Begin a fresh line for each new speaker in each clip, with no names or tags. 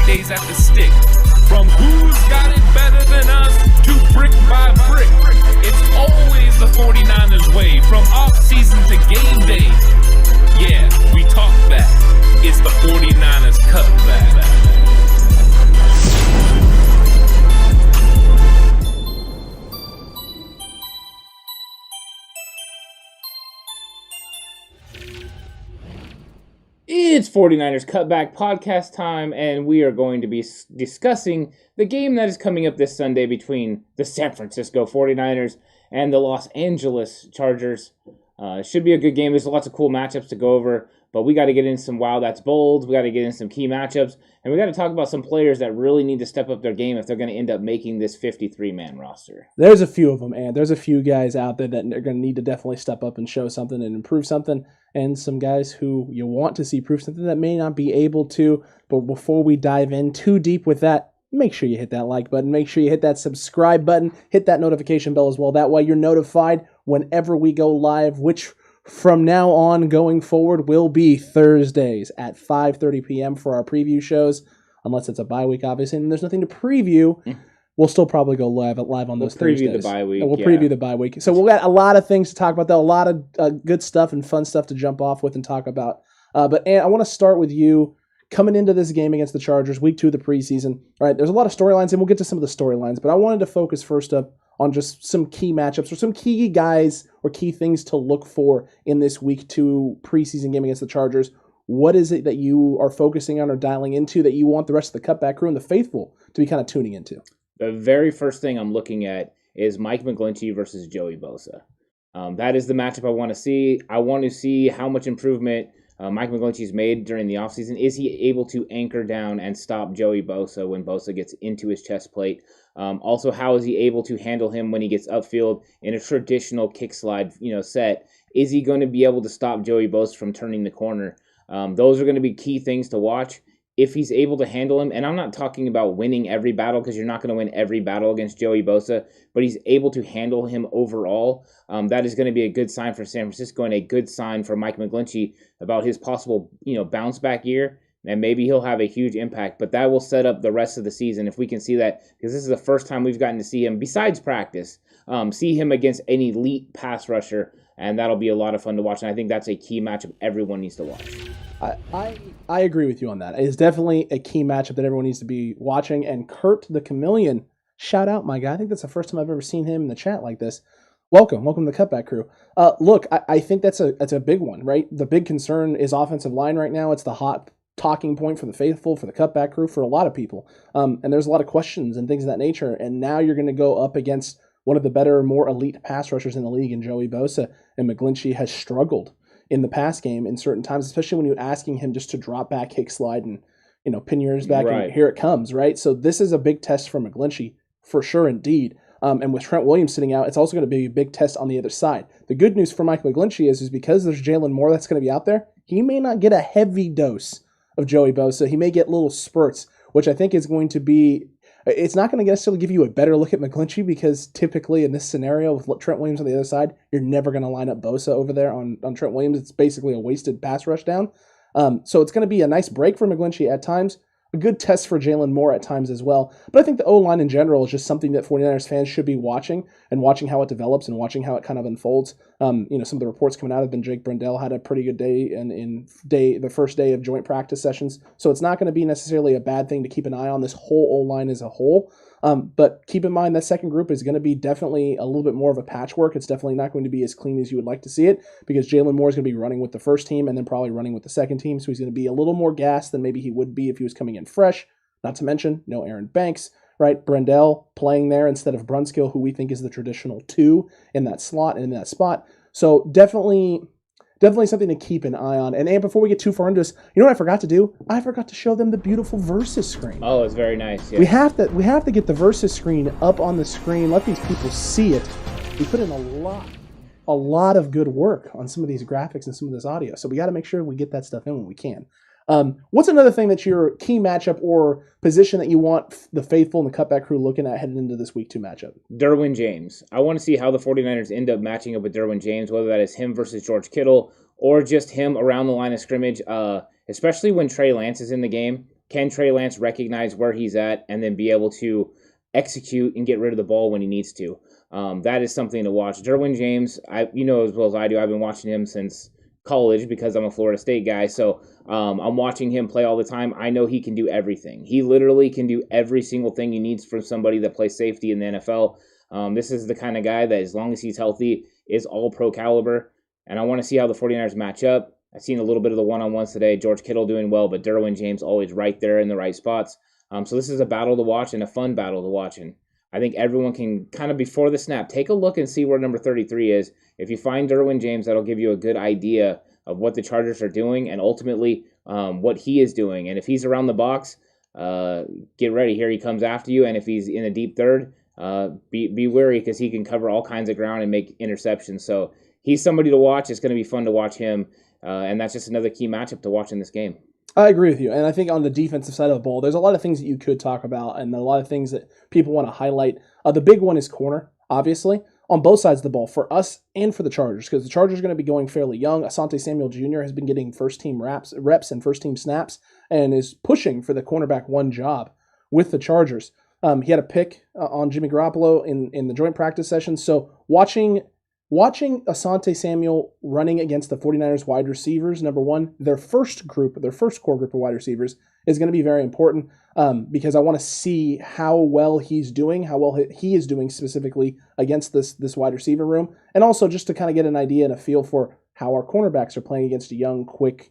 days at the stick. From who's got it better than us to brick by brick. It's always the 49ers way, from off-season to game day. Yeah, we talk back. It's the 49ers Cutback.
It's 49ers Cutback Podcast time, and we are going to be discussing the game that is coming up this Sunday between the San Francisco 49ers and the Los Angeles Chargers. Should be a good game. There's lots of cool matchups to go over, but we got to get in some wow, that's bold. We got to get in some key matchups, and we got to talk about some players that really need to step up their game if they're going to end up making this 53-man roster.
There's a few of them, and there's a few guys out there that are going to need to definitely step up and show something and improve something, and some guys who you want to see prove something that may not be able to. But before we dive in too deep with that, make sure you hit that like button, make sure you hit that subscribe button, hit that notification bell as well. That way you're notified whenever we go live, which from now on going forward will be Thursdays at 5:30 p.m. for our preview shows, unless it's a bye week, obviously, and there's nothing to preview. We'll still probably go live on those Thursdays.
Preview the bye week.
We'll preview the bye week. So we'll got a lot of things to talk about, though, a lot of good stuff and fun stuff to jump off with and talk about. But I want to start with you coming into this game against the Chargers, week 2 of the preseason. All right, there's a lot of storylines, and we'll get to some of the storylines, but I wanted to focus first up on just some key matchups or some key guys or key things to look for in this week 2 preseason game against the Chargers. What is it that you are focusing on or dialing into that you want the rest of the Cutback crew and the faithful to be kind of tuning into?
The very first thing I'm looking at is Mike McGlinchey versus Joey Bosa. That is the matchup I want to see. I want to see how much improvement Mike McGlinchey's made during the offseason. Is he able to anchor down and stop Joey Bosa when Bosa gets into his chest plate? Also, how is he able to handle him when he gets upfield in a traditional kick slide, set? Is he going to be able to stop Joey Bosa from turning the corner? Those are going to be key things to watch. If he's able to handle him, and I'm not talking about winning every battle because you're not going to win every battle against Joey Bosa, but he's able to handle him overall, that is going to be a good sign for San Francisco and a good sign for Mike McGlinchey about his possible, bounce back year, and maybe he'll have a huge impact, but that will set up the rest of the season if we can see that, because this is the first time we've gotten to see him, besides practice, see him against an elite pass rusher, and that'll be a lot of fun to watch, and I think that's a key matchup everyone needs to watch.
I agree with you on that. It's definitely a key matchup that everyone needs to be watching. And Kurt the Chameleon, shout out, my guy. I think that's the first time I've ever seen him in the chat like this. Welcome to the Cutback crew. Look, I think that's a big one, right? The big concern is offensive line right now. It's the hot talking point for the faithful, for the Cutback crew, for a lot of people. And there's a lot of questions and things of that nature. And now you're going to go up against one of the better, more elite pass rushers in the league in Joey Bosa. And McGlinchey has struggled in the pass game in certain times, especially when you're asking him just to drop back, kick slide, and pin your ears back, right, and here it comes, right? So this is a big test for McGlinchey, for sure indeed. And with Trent Williams sitting out, it's also going to be a big test on the other side. The good news for Mike McGlinchey is because there's Jalen Moore that's going to be out there, he may not get a heavy dose of Joey Bosa. He may get little spurts, which I think is going to be, it's not going to necessarily give you a better look at McGlinchey, because typically in this scenario with Trent Williams on the other side, you're never going to line up Bosa over there on Trent Williams. It's basically a wasted pass rush down. So it's going to be a nice break for McGlinchey at times, a good test for Jalen Moore at times as well. But I think the O-line in general is just something that 49ers fans should be watching, and watching how it develops and watching how it kind of unfolds. Some of the reports coming out have been Jake Brendel had a pretty good day the first day of joint practice sessions. So it's not going to be necessarily a bad thing to keep an eye on this whole O-line as a whole. But keep in mind that second group is going to be definitely a little bit more of a patchwork. It's definitely not going to be as clean as you would like to see it, because Jalen Moore is going to be running with the first team and then probably running with the second team. So he's going to be a little more gassed than maybe he would be if he was coming in fresh. Not to mention, no Aaron Banks, right? Brendel playing there instead of Brunskill, who we think is the traditional 2 in that slot and in that spot. So definitely something to keep an eye on. And before we get too far into this, you know what I forgot to do? I forgot to show them the beautiful Versus screen.
Oh, it's very nice. Yeah.
We have to get the Versus screen up on the screen. Let these people see it. We put in a lot of good work on some of these graphics and some of this audio. So we got to make sure we get that stuff in when we can. What's another thing that's your key matchup or position that you want the faithful and the Cutback crew looking at heading into this week 2 matchup?
Derwin James. I want to see how the 49ers end up matching up with Derwin James, whether that is him versus George Kittle or just him around the line of scrimmage, especially when Trey Lance is in the game. can Trey Lance recognize where he's at and then be able to execute and get rid of the ball when he needs to? That is something to watch. Derwin James, you know as well as I do, I've been watching him since college because I'm a Florida State guy. So I'm watching him play all the time. I know he can do everything. He literally can do every single thing he needs from somebody that plays safety in the NFL. This is the kind of guy that, as long as he's healthy, is all pro caliber. And I want to see how the 49ers match up. I've seen a little bit of the one-on-ones today. George Kittle doing well, but Derwin James always right there in the right spots. So this is a battle to watch and a fun battle to watch. And I think everyone can kind of, before the snap, take a look and see where number 33 is. If you find Derwin James, that'll give you a good idea of what the Chargers are doing and ultimately what he is doing. And if he's around the box, get ready. Here he comes after you. And if he's in a deep third, be wary because he can cover all kinds of ground and make interceptions. So he's somebody to watch. It's going to be fun to watch him. And that's just another key matchup to watch in this game.
I agree with you. And I think on the defensive side of the ball, there's a lot of things that you could talk about and a lot of things that people want to highlight. The big one is corner, obviously, on both sides of the ball for us and for the Chargers, because the Chargers are going to be going fairly young. Asante Samuel Jr. has been getting first-team reps and first-team snaps and is pushing for the cornerback one job with the Chargers. He had a pick on Jimmy Garoppolo in the joint practice session. So watching Asante Samuel running against the 49ers wide receivers, number one, their first core group of wide receivers, is going to be very important because I want to see how well he's doing, how well he is doing specifically against this wide receiver room, and also just to kind of get an idea and a feel for how our cornerbacks are playing against a young, quick,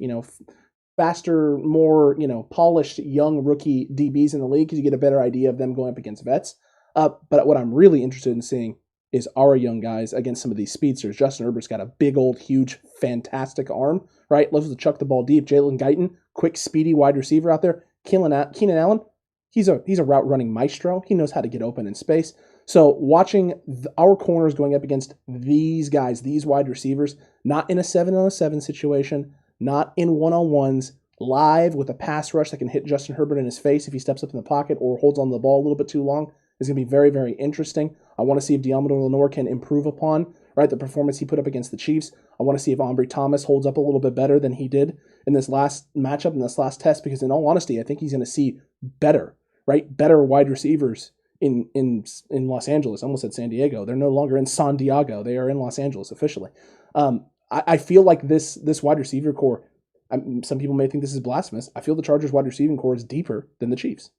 faster, more, polished young rookie DBs in the league, because you get a better idea of them going up against vets. But what I'm really interested in seeing is our young guys against some of these speedsters. Justin Herbert's got a big old, huge, fantastic arm, right? Loves to chuck the ball deep. Jalen Guyton, quick, speedy wide receiver out there. Keenan Allen, he's a route running maestro. He knows how to get open in space. So watching our corners going up against these guys, these wide receivers, not in a 7-on-7 situation, not in one-on-ones, live with a pass rush that can hit Justin Herbert in his face if he steps up in the pocket or holds on to the ball a little bit too long, is going to be very, very interesting. I want to see if Diamador Lenore can improve upon, right, the performance he put up against the Chiefs. I want to see if Ambry Thomas holds up a little bit better than he did in this last matchup, in this last test, because in all honesty, I think he's going to see better wide receivers in Los Angeles. I almost said San Diego. They're no longer in San Diego. They are in Los Angeles officially. I feel like this wide receiver core, some people may think this is blasphemous. I feel the Chargers wide receiving core is deeper than the Chiefs.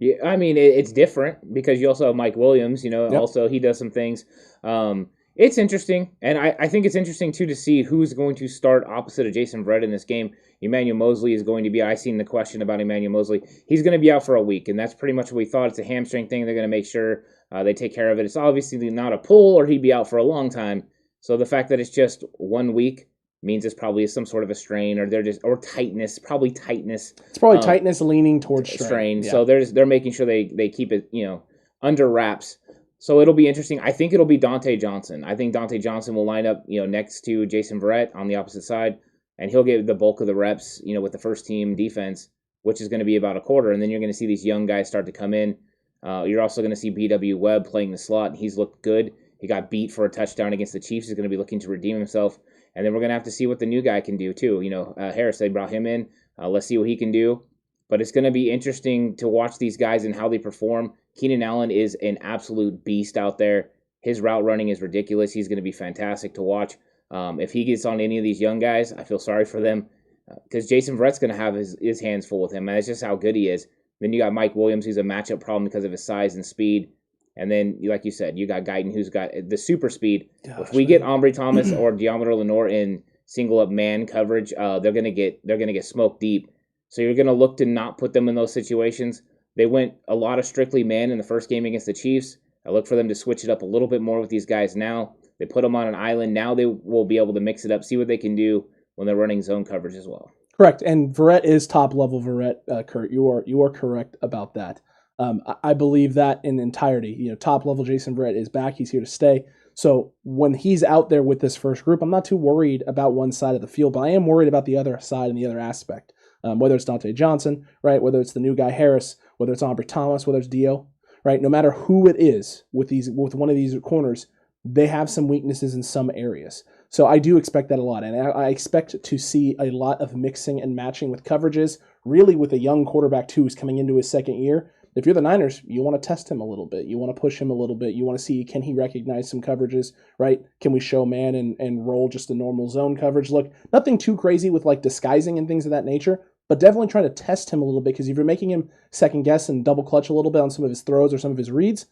Yeah, I mean, it's different because you also have Mike Williams,
Yep.
Also he does some things. It's interesting, and I think it's interesting, too, to see who's going to start opposite of Jason Verrett in this game. Emmanuel Mosley is going to be, I seen the question about Emmanuel Mosley. He's going to be out for a week, and that's pretty much what we thought. It's a hamstring thing. They're going to make sure they take care of it. It's obviously not a pull, or he'd be out for a long time. So the fact that it's just 1 week means it's probably some sort of a strain, or tightness, probably tightness.
It's probably tightness leaning towards strain.
Yeah. So they're making sure they keep it, under wraps. So it'll be interesting. I think it'll be Dante Johnson. I think Dante Johnson will line up, next to Jason Verrett on the opposite side, and he'll get the bulk of the reps, with the first team defense, which is going to be about a quarter. And then you're going to see these young guys start to come in. You're also going to see B.W. Webb playing the slot, and he's looked good. He got beat for a touchdown against the Chiefs. He's going to be looking to redeem himself. And then we're going to have to see what the new guy can do, too. Harris, they brought him in. Let's see what he can do. But it's going to be interesting to watch these guys and how they perform. Keenan Allen is an absolute beast out there. His route running is ridiculous. He's going to be fantastic to watch. If he gets on any of these young guys, I feel sorry for them because Jason Verrett's going to have his hands full with him. And that's just how good he is. Then you got Mike Williams, who's a matchup problem because of his size and speed. And then, like you said, you got Guyton, who's got the super speed. If we get Ambry Thomas or Diamador Lenore in single up man coverage, they're gonna get smoked deep. So you're gonna look to not put them in those situations. They went a lot of strictly man in the first game against the Chiefs. I look for them to switch it up a little bit more with these guys now. They put them on an island. Now they will be able to mix it up, see what they can do when they're running zone coverage as well.
Correct, and Verrett is top level Verrett. Kurt, you are correct about that. I believe that in entirety. Top level Jason Verrett is back. He's here to stay. So when he's out there with this first group, I'm not too worried about one side of the field, but I am worried about the other side and the other aspect. Whether it's Dante Johnson, right? Whether it's the new guy Harris, whether it's Ambry Thomas, whether it's Dio, right? No matter who it is with one of these corners, they have some weaknesses in some areas. So I do expect that a lot, and I expect to see a lot of mixing and matching with coverages, really with a young quarterback too who's coming into his second year, if you're the Niners, you want to test him a little bit. You want to push him a little bit. You want to see, can he recognize some coverages, right? Can we show man and roll just a normal zone coverage look? Nothing too crazy with like disguising and things of that nature, but definitely trying to test him a little bit, because if you're making him second guess and double clutch a little bit on some of his throws or some of his reads,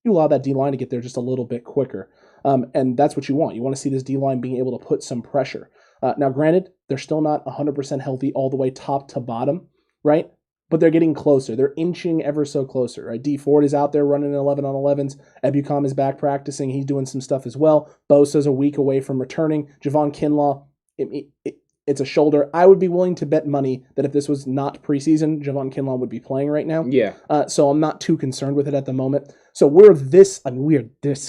you allow that D-line to get there just a little bit quicker. And that's what you want. You want to see this D-line being able to put some pressure. Now, granted, they're still not 100% healthy all the way top to bottom, right? But they're getting closer. They're inching ever so closer, right? D Ford is out there running 11 on 11s. Ebukam is back practicing. He's doing some stuff as well. Bosa's a week away from returning. Javon Kinlaw, it's a shoulder. I would be willing to bet money that if this was not preseason, Javon Kinlaw would be playing right now.
Yeah.
So I'm not too concerned with it at the moment. So we're this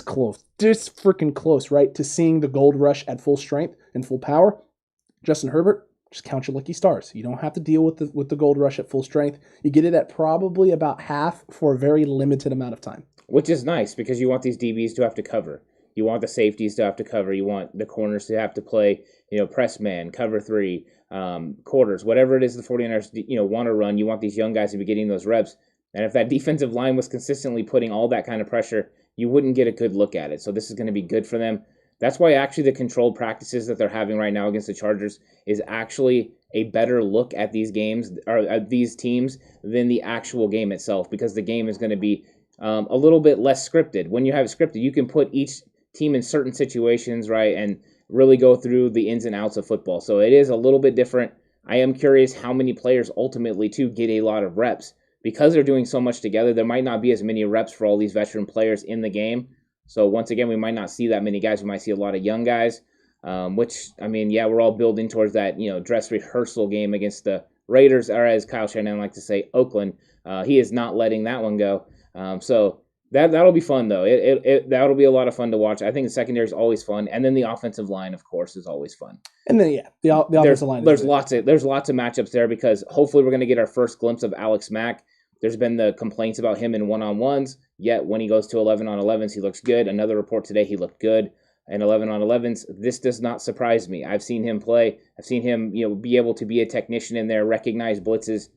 close, this freaking close, right, to seeing the gold rush at full strength and full power. Justin Herbert, just count your lucky stars. You don't have to deal with the gold rush at full strength. You get it at probably about half for a very limited amount of time.
Which is nice, because you want these DBs to have to cover. You want the safeties to have to cover. You want the corners to have to play, press man, cover three, quarters, whatever it is the 49ers, want to run. You want these young guys to be getting those reps. And if that defensive line was consistently putting all that kind of pressure, you wouldn't get a good look at it. So this is going to be good for them. That's why actually the controlled practices that they're having right now against the Chargers is actually a better look at these games or at these teams than the actual game itself, because the game is going to be a little bit less scripted. When you have it scripted, you can put each team in certain situations, right, and really go through the ins and outs of football. So it is a little bit different. I am curious how many players ultimately, too, get a lot of reps. Because they're doing so much together, there might not be as many reps for all these veteran players in the game. So once again, we might not see that many guys. We might see a lot of young guys, which, we're all building towards that, dress rehearsal game against the Raiders, or as Kyle Shanahan likes to say, Oakland. He is not letting that one go. So that'll be fun, though. That'll be a lot of fun to watch. I think the secondary is always fun. And then the offensive line, of course, is always fun.
And then, the offensive line.
There's lots of matchups there, because hopefully we're going to get our first glimpse of Alex Mack. There's been the complaints about him in one-on-ones, yet when he goes to 11 on 11s, he looks good. Another report today, he looked good. And 11 on 11s, this does not surprise me. I've seen him play. I've seen him, be able to be a technician in there, recognize blitzes.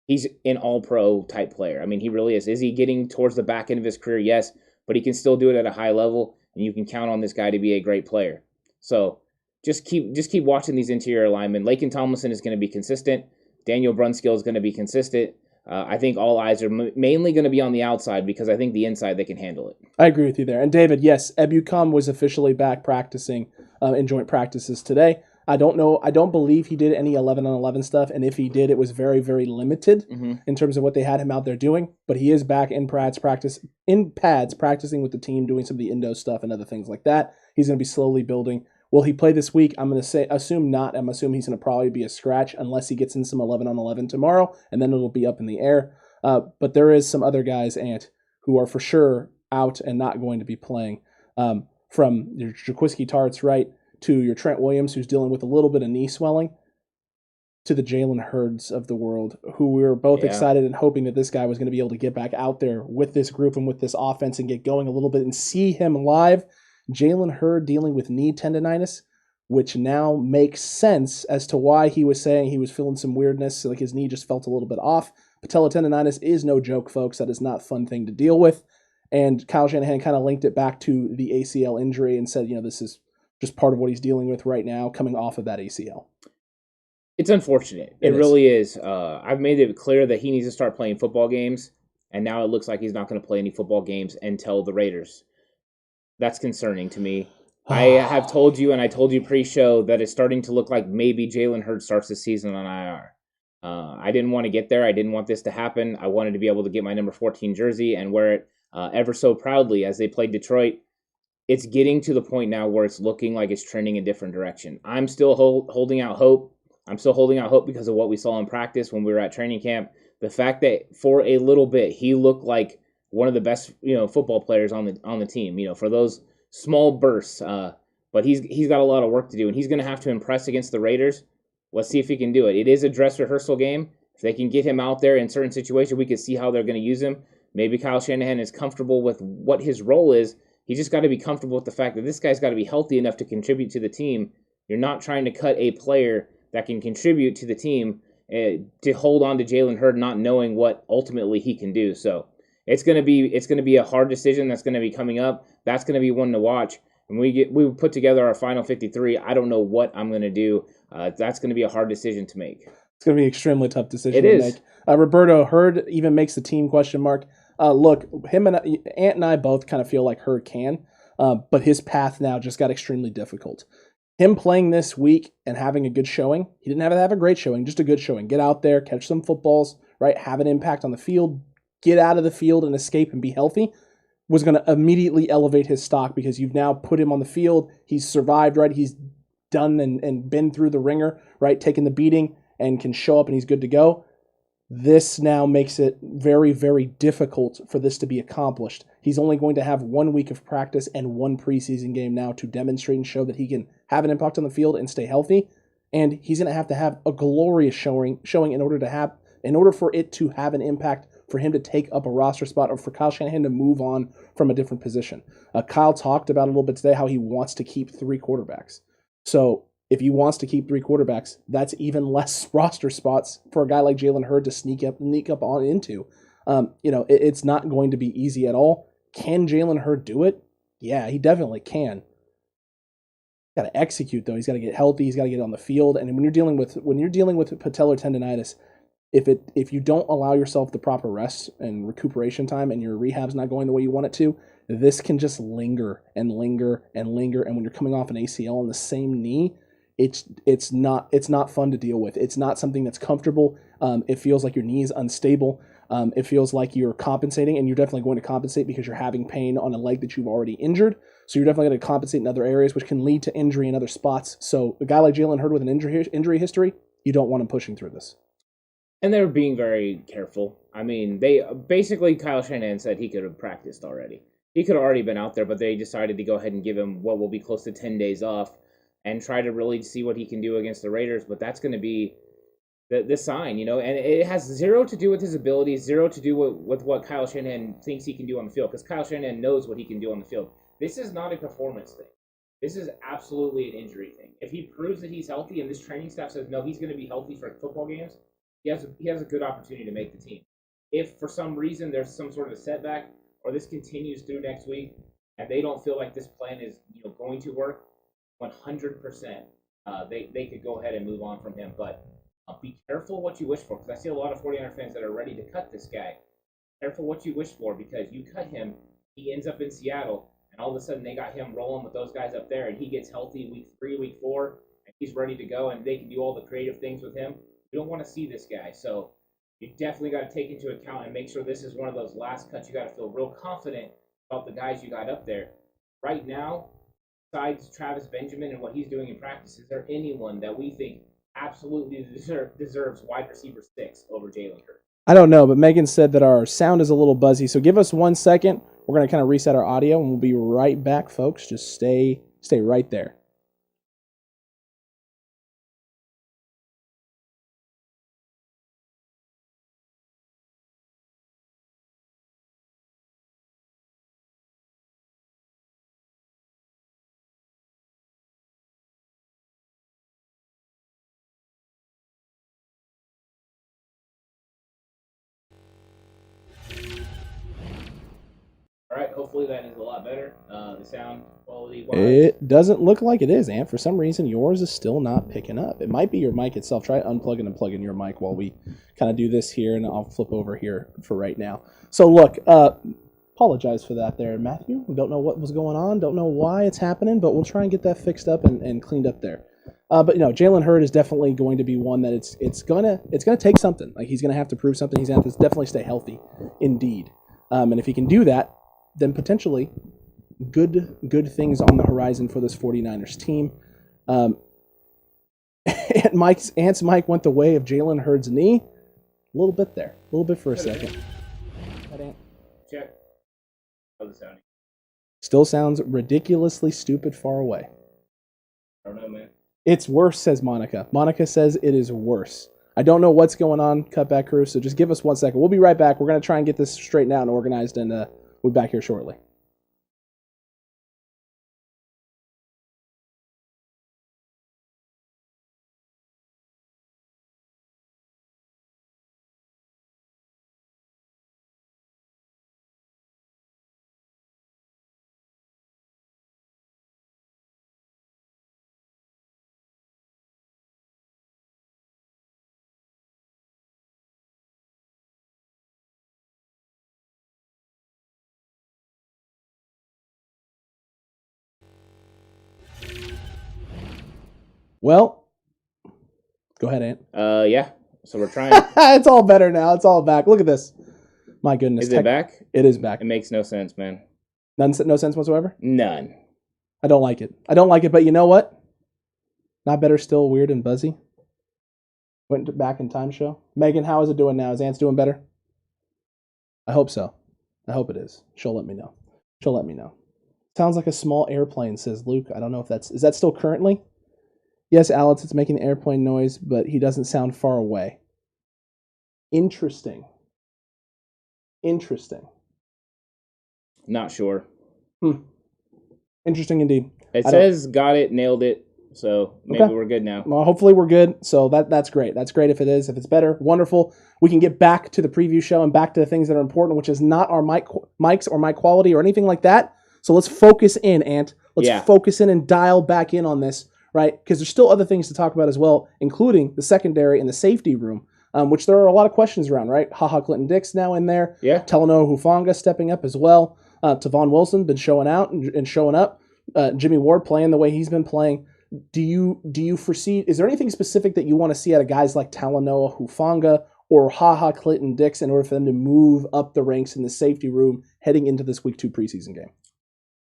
He's an all-pro type player. He really is. Is he getting towards the back end of his career? Yes, but he can still do it at a high level, and you can count on this guy to be a great player. So just keep watching these interior linemen. Laken Tomlinson is going to be consistent. Daniel Brunskill is going to be consistent. I think all eyes are mainly going to be on the outside, because I think the inside, they can handle it.
I agree with you there. And David, yes, Ebukam was officially back practicing in joint practices today. I don't believe he did any 11 on 11 stuff. And if he did, it was very, very limited in terms of what they had him out there doing. But he is back in pads practicing with the team, doing some of the Indo stuff and other things like that. He's going to be slowly building. Will he play this week? I'm going to assume not. I'm assuming he's going to probably be a scratch unless he gets in some 11 on 11 tomorrow, and then it'll be up in the air. But there is some other guys, Ant, who are for sure out and not going to be playing. From your Jaquiski Tarts, right, to your Trent Williams, who's dealing with a little bit of knee swelling, to the Jalen Hurds of the world, who we were both excited and hoping that this guy was going to be able to get back out there with this group and with this offense and get going a little bit and see him live. Jalen Hurd dealing with knee tendonitis, which now makes sense as to why he was saying he was feeling some weirdness, like his knee just felt a little bit off. Patella tendonitis is no joke, folks. That is not a fun thing to deal with. And Kyle Shanahan kind of linked it back to the ACL injury and said, this is just part of what he's dealing with right now, coming off of that ACL.
It's unfortunate. It really is. I've made it clear that he needs to start playing football games, and now it looks like he's not going to play any football games until the Raiders. That's concerning to me. I have told you, and I told you pre-show, that it's starting to look like maybe Jalen Hurts starts the season on IR. I didn't want to get there. I didn't want this to happen. I wanted to be able to get my number 14 jersey and wear it ever so proudly as they played Detroit. It's getting to the point now where it's looking like it's trending a different direction. I'm still holding out hope. I'm still holding out hope because of what we saw in practice when we were at training camp. The fact that for a little bit he looked like one of the best, football players on the team, for those small bursts. But he's got a lot of work to do, and he's going to have to impress against the Raiders. Let's see if he can do it. It is a dress rehearsal game. If they can get him out there in certain situations, we can see how they're going to use him. Maybe Kyle Shanahan is comfortable with what his role is. He just got to be comfortable with the fact that this guy's got to be healthy enough to contribute to the team. You're not trying to cut a player that can contribute to the team to hold on to Jalen Hurd, not knowing what ultimately he can do. So it's gonna be a hard decision that's gonna be coming up. That's gonna be one to watch. When we put together our final 53, I don't know what I'm gonna do. That's gonna be a hard decision to make.
It's going to be an extremely tough decision
It
to
is.
make. Roberto Hurd even makes the team question mark. Look, him and Ant and I both kind of feel like Hurd can, but his path now just got extremely difficult. Him playing this week and having a good showing, he didn't have a great showing, just a good showing. Get out there, catch some footballs, right? Have an impact on the field, get out of the field and escape and be healthy, was going to immediately elevate his stock because you've now put him on the field. He's survived, right? He's done and been through the ringer, right? Taking the beating and can show up and he's good to go. This now makes it very, very difficult for this to be accomplished. He's only going to have 1 week of practice and one preseason game now to demonstrate and show that he can have an impact on the field and stay healthy. And he's going to have a glorious showing in order for it to have an impact for him to take up a roster spot or for Kyle Shanahan to move on from a different position. Kyle talked about a little bit today how he wants to keep 3 quarterbacks. So if he wants to keep 3 quarterbacks, that's even less roster spots for a guy like Jalen Hurd to sneak up on into. It's not going to be easy at all. Can Jalen Hurd do it? Yeah, he definitely can. Got to execute though. He's got to get healthy. He's got to get on the field. And when you're dealing with patellar tendonitis, if you don't allow yourself the proper rest and recuperation time, and your rehab's not going the way you want it to, this can just linger and linger and linger. And when you're coming off an ACL on the same knee, it's not fun to deal with. It's not something that's comfortable. It feels like your knee is unstable. It feels like you're compensating, and you're definitely going to compensate because you're having pain on a leg that you've already injured. So you're definitely going to compensate in other areas, which can lead to injury in other spots. So a guy like Jalen Hurd with an injury history, you don't want him pushing through this.
And they're being very careful. I mean, they basically, Kyle Shanahan said he could have practiced already. He could have already been out there, but they decided to go ahead and give him what will be close to 10 days off and try to really see what he can do against the Raiders. But that's going to be the sign, and it has zero to do with his abilities, zero to do with what Kyle Shanahan thinks he can do on the field, because Kyle Shanahan knows what he can do on the field. This is not a performance thing. This is absolutely an injury thing. If he proves that he's healthy and this training staff says, no, he's going to be healthy for football games, he has a good opportunity to make the team. If for some reason there's some sort of a setback or this continues through next week and they don't feel like this plan is going to work, 100%, they could go ahead and move on from him. But be careful what you wish for, because I see a lot of 49er fans that are ready to cut this guy. Careful what you wish for, because you cut him, he ends up in Seattle, and all of a sudden they got him rolling with those guys up there, and he gets healthy week 3, week 4, and he's ready to go, and they can do all the creative things with him. You don't want to see this guy, so you definitely got to take into account and make sure this is one of those last cuts. You got to feel real confident about the guys you got up there. Right now, besides Travis Benjamin and what he's doing in practice, is there anyone that we think absolutely deserves wide receiver 6 over Jalen Hurd?
I don't know, but Megan said that our sound is a little buzzy, so give us 1 second. We're going to kind of reset our audio, and we'll be right back, folks. Just stay right there.
All right, hopefully that is a lot better. The sound quality wise.
It doesn't look like it is, Ant. For some reason, yours is still not picking up. It might be your mic itself. Try unplugging and plugging your mic while we kind of do this here, and I'll flip over here for right now. So look, apologize for that there, Matthew. Don't know what was going on. Don't know why it's happening, but we'll try and get that fixed up and cleaned up there. But Jalen Hurd is definitely going to be one that it's gonna take something. Like, he's gonna have to prove something. He's gonna have to definitely stay healthy, indeed. And if he can do that, then potentially good things on the horizon for this 49ers team. Ant's mic went the way of Jalen Hurd's knee. A little bit there. A little bit for a second.
Check. How's it sounding?
Still sounds ridiculously stupid far away.
I don't know, man.
It's worse, says Monica. Monica says it is worse. I don't know what's going on, Cutback Crew, so just give us 1 second. We'll be right back. We're going to try and get this straightened out and organized, and we'll be back here shortly. Well, go ahead, Ant.
Yeah. So we're trying.
It's all better now. It's all back. Look at this. My goodness.
Is it back?
It is back.
It makes no sense, man.
No sense whatsoever?
None.
I don't like it. But you know what? Not better, still weird and buzzy. Went back in time show. Megan, how is it doing now? Is Ant's doing better? I hope so. I hope it is. She'll let me know. Sounds like a small airplane, says Luke. I don't know if is that still currently? Yes, Alex, it's making the airplane noise, but he doesn't sound far away. Interesting.
Not sure.
Interesting indeed.
It says got it, nailed it. So maybe we're good now.
Well, hopefully we're good. So that's great. That's great if it is. If it's better, wonderful. We can get back to the preview show and back to the things that are important, which is not our mics or mic quality or anything like that. So let's focus in, Ant. Let's focus in and dial back in on this, right? Because there's still other things to talk about as well, including the secondary and the safety room, which there are a lot of questions around, right? Clinton Dix now in there.
Yeah.
Talanoa Hufanga stepping up as well. Tavon Wilson been showing out and showing up. Jimmy Ward playing the way he's been playing. Do you foresee, is there anything specific that you want to see out of guys like Talanoa Hufanga or Clinton Dix in order for them to move up the ranks in the safety room heading into this week 2 preseason game?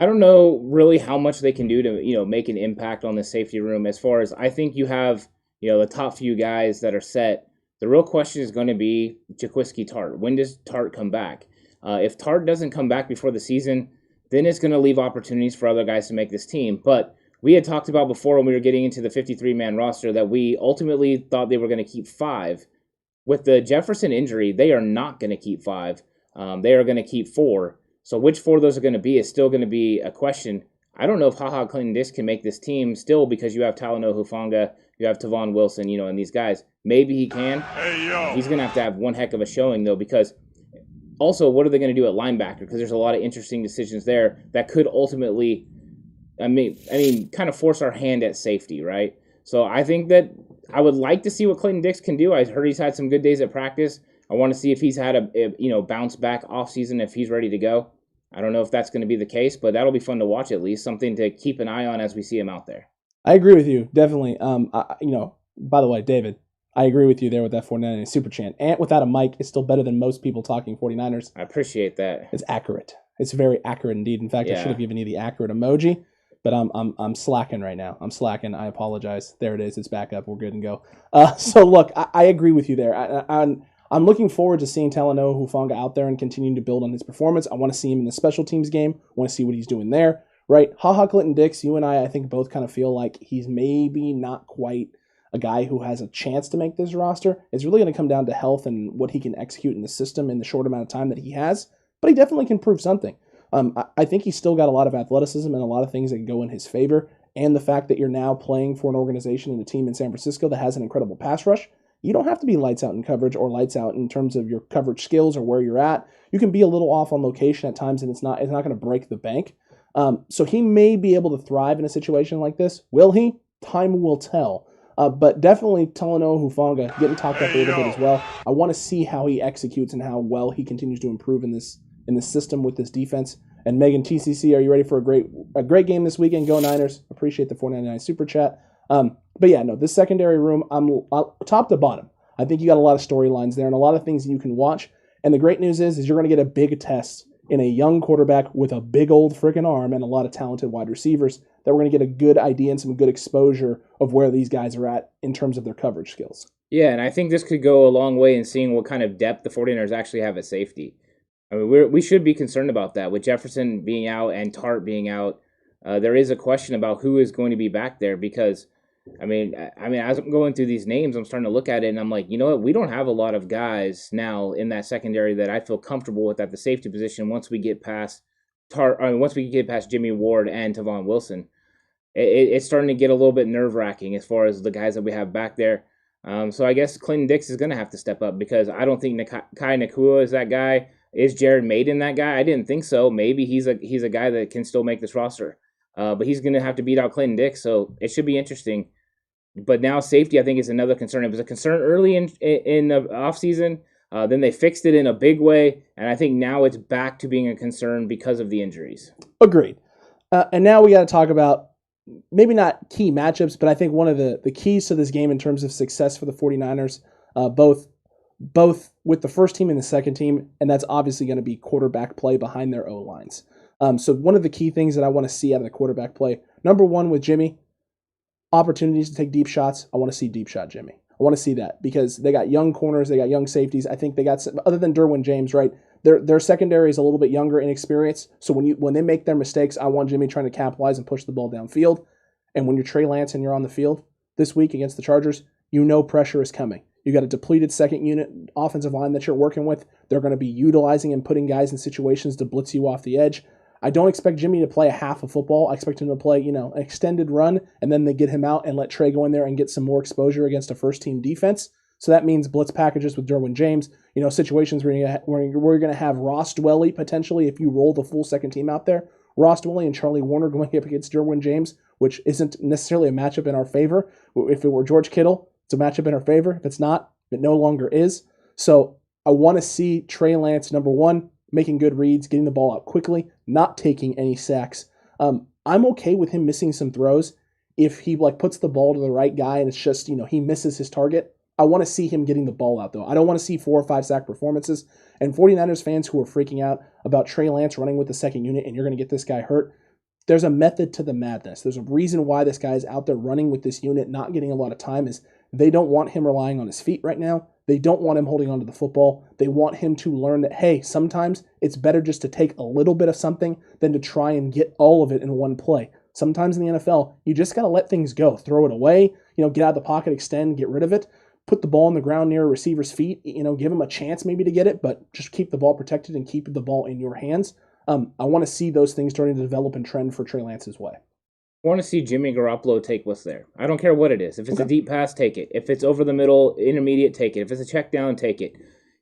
I don't know really how much they can do to, make an impact on the safety room. As far as I think you have, the top few guys that are set. The real question is going to be Jaquiski Tart. When does Tart come back? If Tart doesn't come back before the season, then it's going to leave opportunities for other guys to make this team. But we had talked about before when we were getting into the 53-man roster that we ultimately thought they were going to keep 5. With the Jefferson injury, they are not going to keep 5. They are going to keep 4. So which 4 of those are going to be is still going to be a question. I don't know if Clinton Dix can make this team still because you have Talanoa Hufanga, you have Tavon Wilson, and these guys. Maybe he can.
Hey, yo.
He's going to have one heck of a showing, though, because also what are they going to do at linebacker? Because there's a lot of interesting decisions there that could ultimately kind of force our hand at safety, right? So I think that I would like to see what Clinton Dix can do. I heard he's had some good days at practice. I want to see if he's had a bounce back offseason, if he's ready to go. I don't know if that's going to be the case, but that'll be fun to watch at least, something to keep an eye on as we see him out there.
I agree with you, definitely. By the way, David, I agree with you there with that 49ers super chant. Ant without a mic is still better than most people talking 49ers.
I appreciate that.
It's accurate. It's very accurate indeed. In fact, I should have given you the accurate emoji. But I'm slacking right now. I apologize. There it is. It's back up. We're good and go. So look, I agree with you there. I'm looking forward to seeing Talanoa Hufanga out there and continuing to build on his performance. I want to see him in the special teams game. I want to see what he's doing there. Right? Clinton Dix, you and I think both kind of feel like he's maybe not quite a guy who has a chance to make this roster. It's really going to come down to health and what he can execute in the system in the short amount of time that he has. But he definitely can prove something. I think he's still got a lot of athleticism and a lot of things that can go in his favor. And the fact that you're now playing for an organization and a team in San Francisco that has an incredible pass rush, you don't have to be lights out in coverage or lights out in terms of your coverage skills or where you're at. You can be a little off on location at times, and it's not going to break the bank. So he may be able to thrive in a situation like this. Will he? Time will tell. But definitely Talanoa Hufanga getting talked up a little bit as well. I want to see how he executes and how well he continues to improve in this system with this defense. And Megan TCC, are you ready for a great game this weekend? Go Niners! Appreciate the $4.99 super chat. But yeah, no, this secondary room, I'm top to bottom. I think you got a lot of storylines there and a lot of things that you can watch. And the great news is you're going to get a big test in a young quarterback with a big old freaking arm and a lot of talented wide receivers that we're going to get a good idea and some good exposure of where these guys are at in terms of their coverage skills.
Yeah, and I think this could go a long way in seeing what kind of depth the 49ers actually have at safety. I mean, we should be concerned about that. With Jefferson being out and Tart being out, there is a question about who is going to be back there because, I mean, as I'm going through these names, I'm starting to look at it and I'm like, you know what? We don't have a lot of guys now in that secondary that I feel comfortable with at the safety position once we get past Jimmy Ward and Tavon Wilson. It's starting to get a little bit nerve-wracking as far as the guys that we have back there. So I guess Clinton Dix is going to have to step up because I don't think Kai Nakua is that guy. Is Jared Maiden that guy? I didn't think so. Maybe he's a guy that can still make this roster. But he's going to have to beat out Clinton Dix, so it should be interesting. But now safety, I think, is another concern. It was a concern early in the offseason. Then they fixed it in a big way, and I think now it's back to being a concern because of the injuries.
Agreed. And now we got to talk about maybe not key matchups, but I think one of the keys to this game in terms of success for the 49ers, both with the first team and the second team, and that's obviously going to be quarterback play behind their O-lines. So one of the key things that I want to see out of the quarterback play, number one with Jimmy, opportunities to take deep shots. I want to see deep shot Jimmy. I want to see that because they got young corners, they got young safeties. I think they got, other than Derwin James, right? Their secondary is a little bit younger in experience. So when they make their mistakes, I want Jimmy trying to capitalize and push the ball downfield. And when you're Trey Lance and you're on the field this week against the Chargers, you know pressure is coming. You got a depleted second unit offensive line that you're working with. They're going to be utilizing and putting guys in situations to blitz you off the edge. I don't expect Jimmy to play a half of football. I expect him to play, an extended run, and then they get him out and let Trey go in there and get some more exposure against a first-team defense. So that means blitz packages with Derwin James, situations where you're going to have Ross Dwelley potentially if you roll the full second team out there. Ross Dwelley and Charlie Warner going up against Derwin James, which isn't necessarily a matchup in our favor. If it were George Kittle, it's a matchup in our favor. If it's not, it no longer is. So I want to see Trey Lance, number one, making good reads, getting the ball out quickly, not taking any sacks. I'm okay with him missing some throws if he puts the ball to the right guy and it's just, he misses his target. I want to see him getting the ball out, though. I don't want to see 4 or 5 sack performances. And 49ers fans who are freaking out about Trey Lance running with the second unit and you're going to get this guy hurt, there's a method to the madness. There's a reason why this guy is out there running with this unit, not getting a lot of time, is they don't want him relying on his feet right now. They don't want him holding onto the football. They want him to learn that, hey, sometimes it's better just to take a little bit of something than to try and get all of it in one play. Sometimes in the NFL, you just got to let things go. Throw it away, get out of the pocket, extend, get rid of it. Put the ball on the ground near a receiver's feet, give him a chance maybe to get it, but just keep the ball protected and keep the ball in your hands. I want to see those things starting to develop and trend for Trey Lance's way.
I want to see Jimmy Garoppolo take what's there. I don't care what it is. If it's a deep pass, take it. If it's over the middle, intermediate, take it. If it's a check down, take it.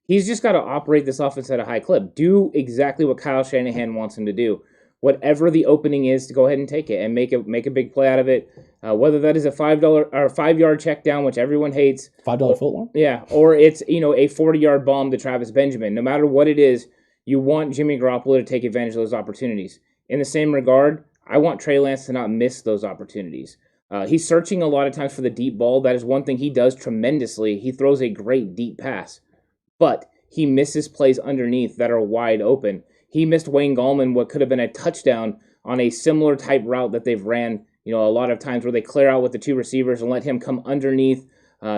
He's just got to operate this offense at a high clip. Do exactly what Kyle Shanahan wants him to do. Whatever the opening is, to go ahead and take it and make a big play out of it. Whether that is a $5 check down, which everyone hates,
$5 football,
yeah, or it's a 40-yard bomb to Travis Benjamin. No matter what it is, you want Jimmy Garoppolo to take advantage of those opportunities. In the same regard, I want Trey Lance to not miss those opportunities. He's searching a lot of times for the deep ball. That is one thing he does tremendously. He throws a great deep pass, but he misses plays underneath that are wide open. He missed Wayne Gallman what could have been a touchdown on a similar type route that they've ran, a lot of times where they clear out with the 2 receivers and let him come underneath.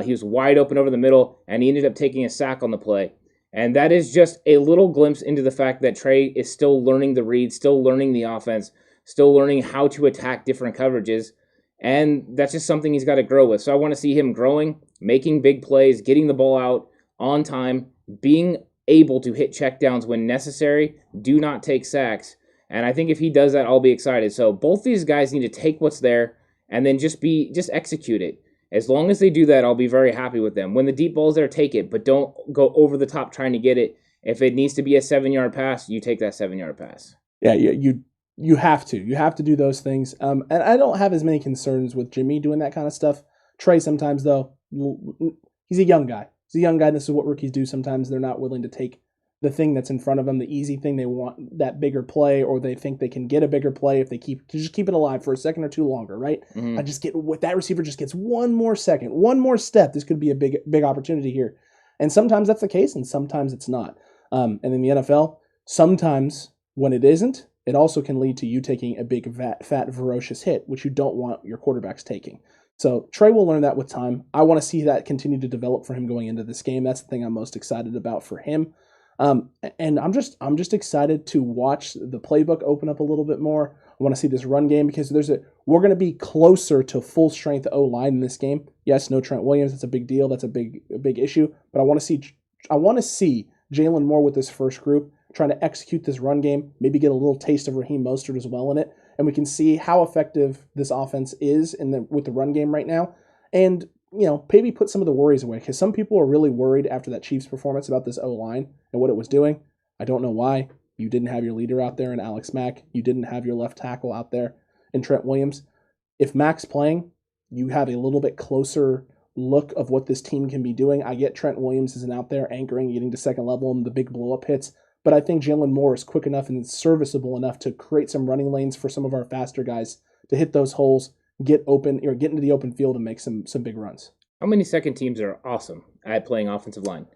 He was wide open over the middle, and he ended up taking a sack on the play. And that is just a little glimpse into the fact that Trey is still learning the read, still learning the offense, still learning how to attack different coverages. And that's just something he's got to grow with. So I want to see him growing, making big plays, getting the ball out on time, being able to hit checkdowns when necessary, do not take sacks. And I think if he does that, I'll be excited. So both these guys need to take what's there and then just execute it. As long as they do that, I'll be very happy with them. When the deep ball's there, take it, but don't go over the top trying to get it. If it needs to be a 7-yard pass, you take that 7-yard pass.
Yeah, you have to. You have to do those things. And I don't have as many concerns with Jimmy doing that kind of stuff. Trey sometimes, though, he's a young guy. He's a young guy. This is what rookies do sometimes. They're not willing to take the thing that's in front of them, the easy thing. They want that bigger play, or they think they can get a bigger play if they keep it alive for a second or two longer, right?
Mm-hmm.
I just get what that receiver just gets one more second, one more step. This could be a big opportunity here. And sometimes that's the case, and sometimes it's not. And in the NFL, sometimes when it isn't, it also can lead to you taking a big, fat, ferocious hit, which you don't want your quarterbacks taking. So Trey will learn that with time. I want to see that continue to develop for him going into this game. That's the thing I'm most excited about for him. And I'm just excited to watch the playbook open up a little bit more. I want to see this run game because we're going to be closer to full strength O-line in this game. Yes, no Trent Williams. That's a big deal. That's a big issue. But I want to see Jalen Moore with this first group trying to execute this run game, maybe get a little taste of Raheem Mostert as well in it, and we can see how effective this offense is with the run game right now. And, maybe put some of the worries away, because some people are really worried after that Chiefs performance about this O-line and what it was doing. I don't know why. You didn't have your leader out there in Alex Mack. You didn't have your left tackle out there in Trent Williams. If Mack's playing, you have a little bit closer look of what this team can be doing. I get Trent Williams isn't out there anchoring, getting to second level and the big blow-up hits, but I think Jalen Moore is quick enough and serviceable enough to create some running lanes for some of our faster guys to hit those holes, get open or get into the open field and make some big runs.
How many second teams are awesome at playing offensive line?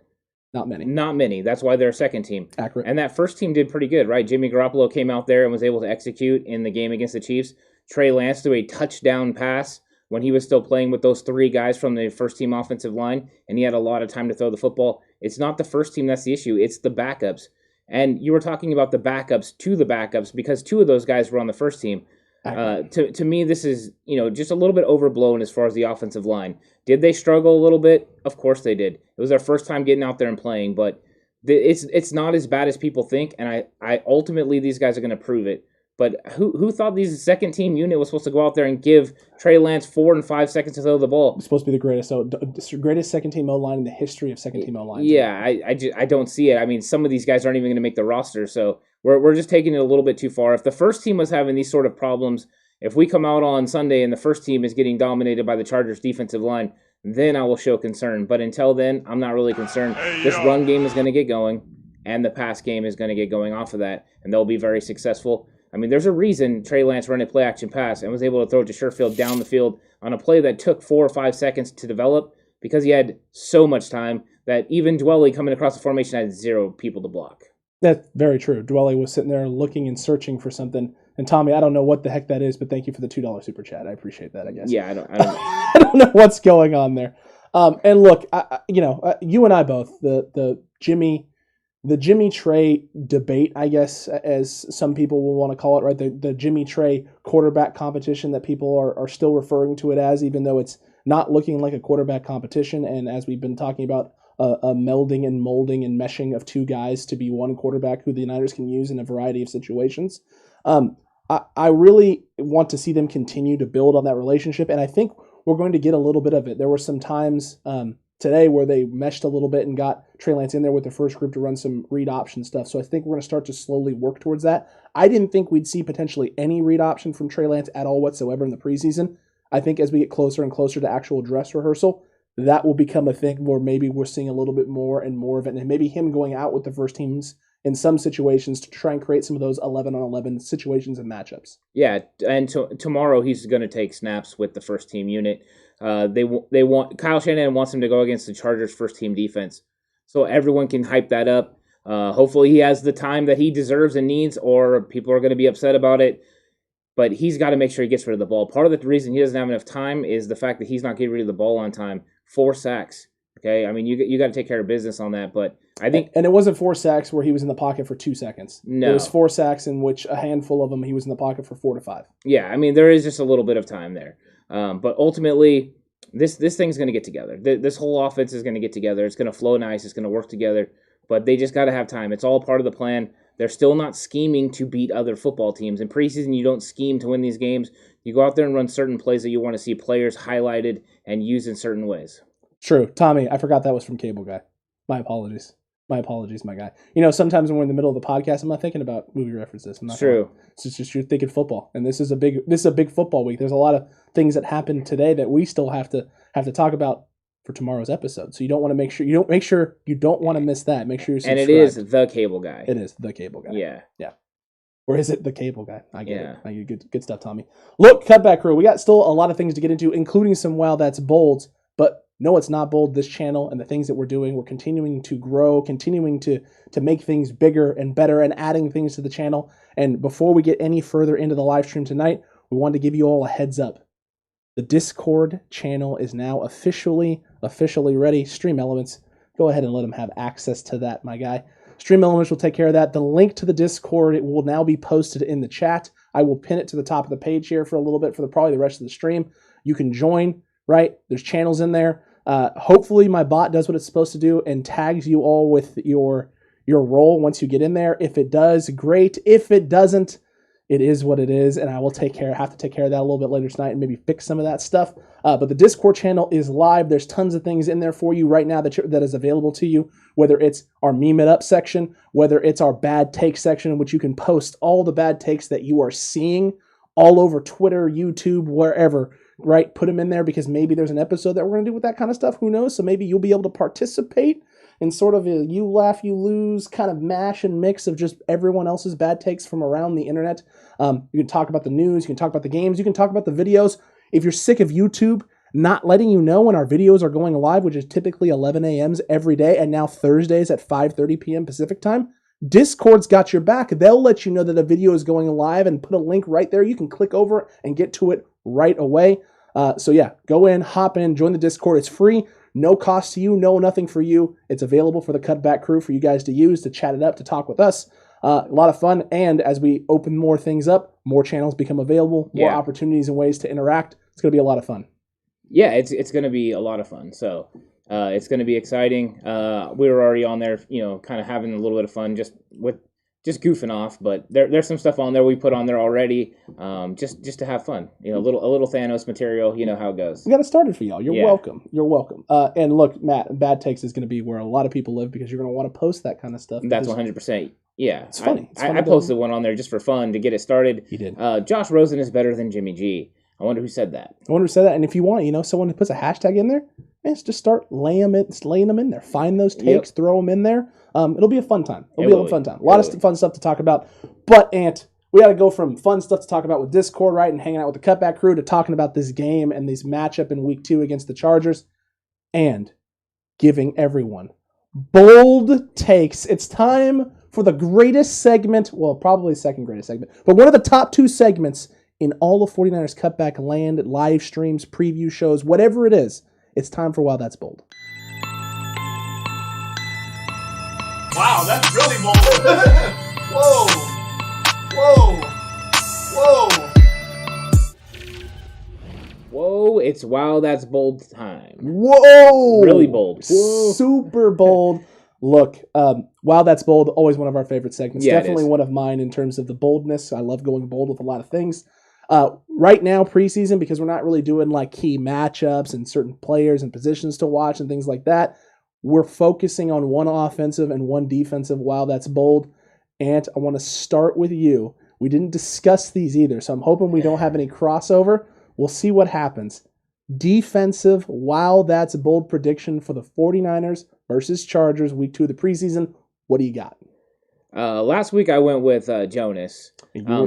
Not many.
Not many. That's why they're a second team.
Accurate.
And that first team did pretty good, right? Jimmy Garoppolo came out there and was able to execute in the game against the Chiefs. Trey Lance threw a touchdown pass when he was still playing with those three guys from the first team offensive line, and he had a lot of time to throw the football. It's not the first team that's the issue. It's the backups. And you were talking about the backups to the backups because two of those guys were on the first team. To me, this is just a little bit overblown as far as the offensive line. Did they struggle a little bit? Of course they did. It was their first time getting out there and playing, but it's not as bad as people think, and I ultimately these guys are going to prove it. But who thought these second team unit was supposed to go out there and give Trey Lance 4 and 5 seconds to throw the ball?
It's supposed to be the greatest second team O-line in the history of second team O-line.
Yeah, I don't see it. I mean, some of these guys aren't even going to make the roster, so we're just taking it a little bit too far. If the first team was having these sort of problems, if we come out on Sunday and the first team is getting dominated by the Chargers defensive line, then I will show concern. But until then, I'm not really concerned. This run game is going to get going, and the pass game is going to get going off of that, and they'll be very successful. I mean, there's a reason Trey Lance ran a play-action pass and was able to throw it to Sherfield down the field on a play that took 4 or 5 seconds to develop because he had so much time that even Dwelley coming across the formation had 0 people to block.
That's very true. Dwelley was sitting there looking and searching for something. And Tommy, I don't know what the heck that is, but thank you for the $2 super chat. I appreciate that, I guess.
Yeah, I don't know.
I don't know what's going on there. And look, you and I both, the Jimmy Trey debate, I guess, as some people will want to call it, right? The Jimmy Trey quarterback competition that people are still referring to it as, even though it's not looking like a quarterback competition. And as we've been talking about, a melding and molding and meshing of two guys to be one quarterback who the Niners can use in a variety of situations. I really want to see them continue to build on that relationship, and I think we're going to get a little bit of it. There were some times today where they meshed a little bit and got Trey Lance in there with the first group to run some read option stuff, so I think we're going to start to slowly work towards that. I didn't think we'd see potentially any read option from Trey Lance at all whatsoever in the preseason. I think as we get closer and closer to actual dress rehearsal, that will become a thing where maybe we're seeing a little bit more and more of it, and maybe him going out with the first teams in some situations to try and create some of those 11-on-11 situations and matchups.
Yeah, and tomorrow he's going to take snaps with the first team unit. They want Kyle Shanahan wants him to go against the Chargers first team defense, so everyone can hype that up. Hopefully he has the time that he deserves and needs, or people are going to be upset about it. But he's got to make sure he gets rid of the ball. Part of the reason he doesn't have enough time is the fact that he's not getting rid of the ball on time. 4 sacks. Okay, I mean you got to take care of business on that, but I think
and it wasn't 4 sacks where he was in the pocket for 2 seconds.
No,
it was 4 sacks in which a handful of them he was in the pocket for 4 to 5.
Yeah, I mean there is just a little bit of time there, but ultimately this thing's going to get together. This whole offense is going to get together. It's going to flow nice. It's going to work together, but they just got to have time. It's all part of the plan. They're still not scheming to beat other football teams. In preseason, you don't scheme to win these games. You go out there and run certain plays that you want to see players highlighted and used in certain ways. True.
Tommy, I forgot that was from Cable Guy. My apologies. My apologies, my guy. Sometimes when we're in the middle of the podcast, I'm not thinking about movie references. I'm not
True.
It's just you're thinking football, and this is a big football week. There's a lot of things that happened today that we still have to talk about for tomorrow's episode. So you don't want to miss that. Make sure you're subscribed.
And it is the Cable Guy.
It is the Cable Guy.
Yeah.
Or is it the Cable Guy? I get it. I get good stuff, Tommy. Look, Cutback Crew, we got still a lot of things to get into, including some wow that's bold, but no, it's not bold. This channel and the things that we're doing, we're continuing to grow, continuing to make things bigger and better, and adding things to the channel. And before we get any further into the live stream tonight, we wanted to give you all a heads up. The Discord channel is now officially ready. Stream Elements, go ahead and let them have access to that, my guy. Stream Elements will take care of that. The link to the Discord, it will now be posted in the chat. I will pin it to the top of the page here for a little bit for probably the rest of the stream. You can join, right? There's channels in there. Hopefully my bot does what it's supposed to do and tags you all with your role once you get in there. If it does, great. If it doesn't, it is what it is, and I will have to take care of that a little bit later tonight and maybe fix some of that stuff. But the Discord channel is live. There's tons of things in there for you right now that is available to you, whether it's our Meme It Up section, whether it's our Bad Take section, in which you can post all the bad takes that you are seeing all over Twitter, YouTube, wherever, right? Put them in there because maybe there's an episode that we're going to do with that kind of stuff. Who knows? So maybe you'll be able to participate. in sort of a you laugh, you lose kind of mash and mix of just everyone else's bad takes from around the internet. You can talk about the news, you can talk about the games, you can talk about the videos. If you're sick of YouTube not letting you know when our videos are going live, which is typically 11 a.m.s every day, and now Thursdays at 5:30 p.m. Pacific time, Discord's got your back. They'll let you know that a video is going live and put a link right there. You can click over and get to it right away. So yeah, go in, hop in, join the Discord. It's free, no cost to you, no nothing for you. It's available for the Cutback crew for you guys to use, to chat it up, to talk with us. A lot of fun, and as we open more things up, more channels become available, more opportunities and ways to interact. It's going to be a lot of fun.
Yeah, it's going to be a lot of fun. So it's going to be exciting. We were already on there, kind of having a little bit of fun, just goofing off. But there's some stuff on there we put on there already, just to have fun. A little Thanos material. You know how it goes.
We got it started for y'all. You're welcome. You're welcome. And look, Matt, Bad Takes is going to be where a lot of people live because you're going to want to post that kind of stuff.
That's 100%. Yeah,
it's funny.
I posted one on there just for fun to get it started.
You did.
Josh Rosen is better than Jimmy G. I wonder who said that.
And if you want, someone who puts a hashtag in there, just start laying them in there. Find those takes, throw them in there. It'll be a fun time. A fun time. A lot of fun stuff to talk about. But, Ant, we got to go from fun stuff to talk about with Discord, right, and hanging out with the Cutback crew to talking about this game and this matchup in Week 2 against the Chargers and giving everyone bold takes. It's time for the greatest segment, well, probably the second greatest segment, but one of the top 2 segments in all of 49ers Cutback land, live streams, preview shows, whatever it is. It's time for Wow, That's Bold.
Wow, that's really bold. Whoa.
Whoa, it's Wow, That's Bold time.
Whoa.
Really bold. Whoa.
Super bold. Look, Wow, That's Bold, always one of our favorite segments.
Yeah,
definitely one of mine in terms of the boldness. I love going bold with a lot of things. Right now, preseason, because we're not really doing like key matchups and certain players and positions to watch and things like that, we're focusing on one offensive and one defensive. Wow, that's bold. And I want to start with you. We didn't discuss these either, so I'm hoping we don't have any crossover. We'll see what happens. Defensive, wow, that's bold prediction for the 49ers versus Chargers, week 2 of the preseason. What do you got?
Last week I went with Jonas.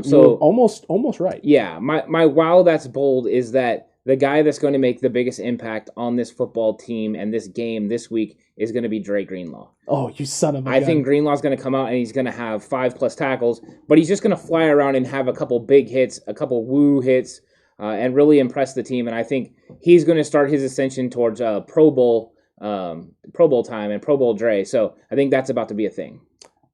So almost right.
Yeah, my wow, that's bold is that the guy that's going to make the biggest impact on this football team and this game this week is going to be Dre Greenlaw.
Oh, you son of a
I think Greenlaw's going to come out and he's going to have 5+ tackles, but he's just going to fly around and have a couple big hits, a couple woo hits, and really impress the team. And I think he's going to start his ascension towards Pro Bowl time and Pro Bowl Dre. So I think that's about to be a thing.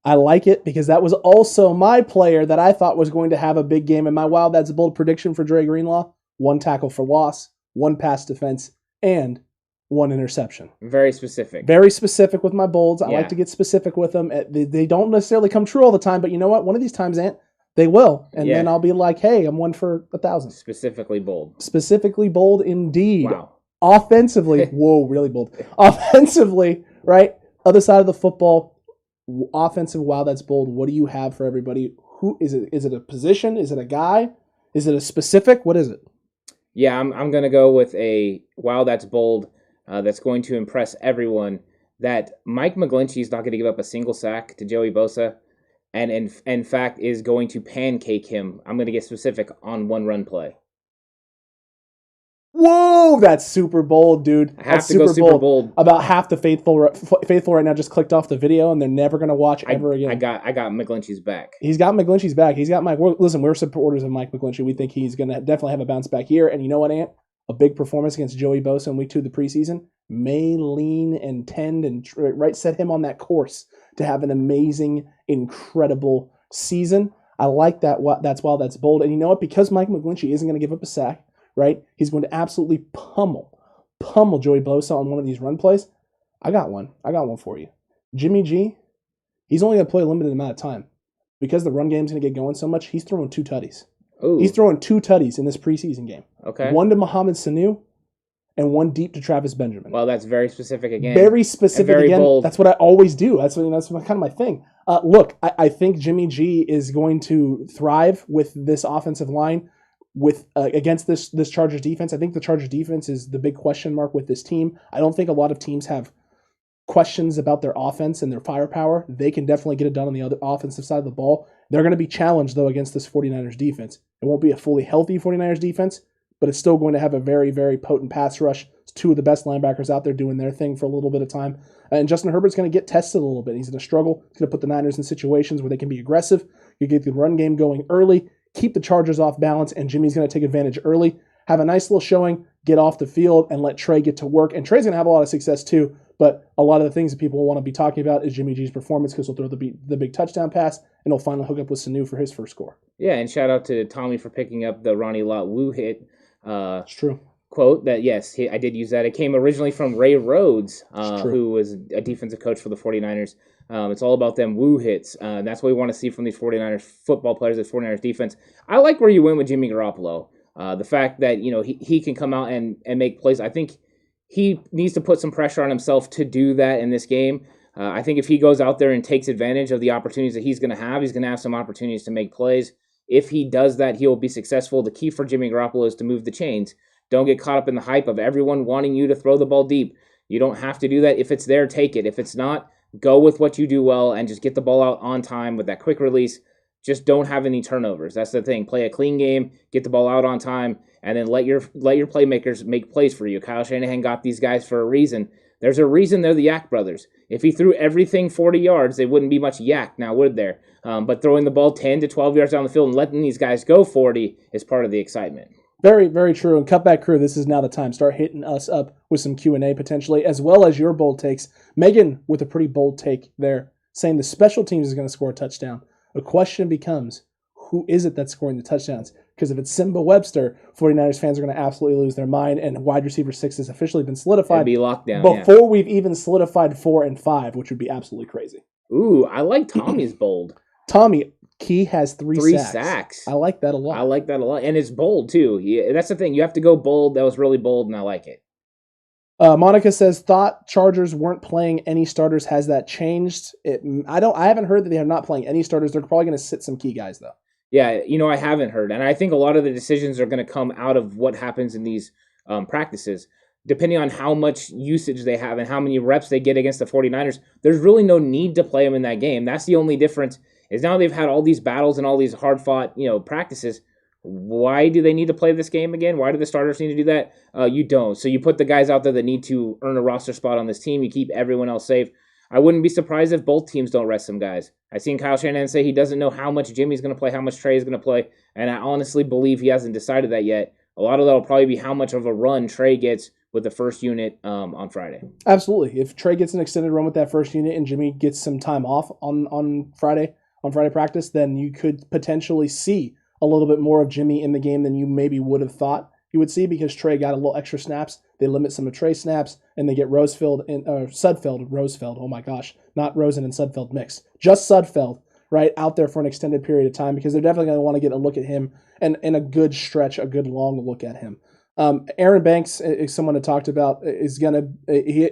I like it because that was also my player that I thought was going to have a big game. And my wow, that's a bold prediction for Dre Greenlaw. 1 tackle for loss, 1 pass defense, and 1 interception.
Very specific.
Very specific with my bolds. I like to get specific with them. They don't necessarily come true all the time, but you know what? One of these times, Ant, they will. And then I'll be like, hey, I'm 1 for 1,000.
Specifically bold.
Specifically bold indeed.
Wow.
Offensively, whoa, really bold. Offensively, right? Other side of the football, offensive, wow, that's bold. What do you have for everybody? Who is it? Is it a position? Is it a guy? Is it a specific? What is it?
Yeah, I'm going to go with a wow, that's bold. That's going to impress everyone. That Mike McGlinchey is not going to give up a single sack to Joey Bosa, and in fact is going to pancake him. I'm going to get specific on 1 run play.
Whoa, that's super bold, dude.
I have to go super bold.
About half the faithful right now just clicked off the video, and they're never going to watch ever again.
I got McGlinchey's back.
He's got McGlinchey's back. He's got Mike. Listen, we're supporters of Mike McGlinchey. We think he's going to definitely have a bounce back year. And you know what, Ant? A big performance against Joey Bosa in week 2 of the preseason may lean and tend and set him on that course to have an amazing, incredible season. I like that. That's bold. And you know what? Because Mike McGlinchey isn't going to give up a sack, right? He's going to absolutely pummel Joey Bosa on one of these run plays. I got one for you. Jimmy G, he's only going to play a limited amount of time. Because the run game's going to get going so much, he's throwing 2 tutties.
Ooh.
He's throwing 2 tutties in this preseason game.
Okay.
1 to Mohamed Sanu and 1 deep to Travis Benjamin.
Well, that's very specific again.
Very specific
very
again.
Bold.
That's what I always do. That's kind of my thing. Look, I think Jimmy G is going to thrive with this offensive line against this Chargers defense. I think the Chargers defense is the big question mark with this team. I don't think a lot of teams have questions about their offense and their firepower, they can definitely get it done on the other offensive side of the ball. They're going to be challenged, though, against this 49ers defense. It won't be a fully healthy 49ers defense, but it's still going to have a very, very potent pass rush. It's two of the best linebackers out there doing their thing for a little bit of time. And Justin Herbert's going to get tested a little bit. He's going to struggle. He's going to put the Niners in situations where they can be aggressive. You get the run game going early, keep the Chargers off balance, and Jimmy's going to take advantage early, have a nice little showing, get off the field, and let Trey get to work. And Trey's going to have a lot of success too, but a lot of the things that people will want to be talking about is Jimmy G's performance because he'll throw the big touchdown pass, and he'll finally hook up with Sanu for his first score.
Yeah, and shout out to Tommy for picking up the Ronnie Lott Woo hit.
It's true.
Quote that, yes, I did use that. It came originally from Ray Rhodes, who was a defensive coach for the 49ers. It's all about them woo hits. That's what we want to see from these 49ers football players, the 49ers defense. I like where you went with Jimmy Garoppolo. The fact that, he can come out and make plays. I think he needs to put some pressure on himself to do that in this game. I think if he goes out there and takes advantage of the opportunities that he's going to have some opportunities to make plays. If he does that, he'll be successful. The key for Jimmy Garoppolo is to move the chains. Don't get caught up in the hype of everyone wanting you to throw the ball deep. You don't have to do that. If it's there, take it. If it's not, go with what you do well and just get the ball out on time with that quick release. Just don't have any turnovers. That's the thing. Play a clean game, get the ball out on time, and then let your playmakers make plays for you. Kyle Shanahan got these guys for a reason. There's a reason they're the Yak brothers. If he threw everything 40 yards, they wouldn't be much yak now, would there? But throwing the ball 10 to 12 yards down the field and letting these guys go 40 is part of the excitement.
Very, very true. And Cutback Crew, this is now the time. Start hitting us up with some Q&A potentially, as well as your bold takes. Megan with a pretty bold take there, saying the special teams is going to score a touchdown. The question becomes, who is it that's scoring the touchdowns? Because if it's Simba Webster, 49ers fans are going to absolutely lose their mind, and wide receiver 6 has officially been solidified.
It'd be locked down,
before we've even solidified 4 and 5, which would be absolutely crazy.
Ooh, I like Tommy's bold.
Tommy, Key has 3
sacks.
I like that a lot.
And it's bold, too. Yeah, that's the thing. You have to go bold. That was really bold, and I like it.
Monica says, thought Chargers weren't playing any starters. Has that changed? I haven't heard that they are not playing any starters. They're probably going to sit some key guys, though.
Yeah, I haven't heard. And I think a lot of the decisions are going to come out of what happens in these practices. Depending on how much usage they have and how many reps they get against the 49ers, there's really no need to play them in that game. That's the only difference. Is now they've had all these battles and all these hard-fought, practices. Why do they need to play this game again? Why do the starters need to do that? You don't. So you put the guys out there that need to earn a roster spot on this team. You keep everyone else safe. I wouldn't be surprised if both teams don't rest some guys. I've seen Kyle Shanahan say he doesn't know how much Jimmy's going to play, how much Trey is going to play, and I honestly believe he hasn't decided that yet. A lot of that will probably be how much of a run Trey gets with the first unit on Friday.
Absolutely. If Trey gets an extended run with that first unit and Jimmy gets some time off on Friday practice, then you could potentially see a little bit more of Jimmy in the game than you maybe would have thought you would see because Trey got a little extra snaps. They limit some of Trey snaps, and they get Rosefeld. Oh my gosh, not Rosen and Sudfeld mix. Just Sudfeld, right, out there for an extended period of time because they're definitely going to want to get a look at him and a good stretch, a good long look at him. Aaron Banks is someone that talked about is going to is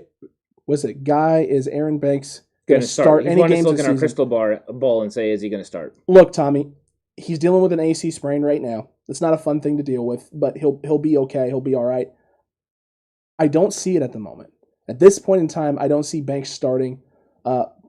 Aaron Banks going to start any games this season?
Look in our crystal ball and say, is he going to start?
Look, Tommy, he's dealing with an AC sprain right now. It's not a fun thing to deal with, but he'll be okay. He'll be all right. I don't see it at the moment. At this point in time, I don't see Banks starting,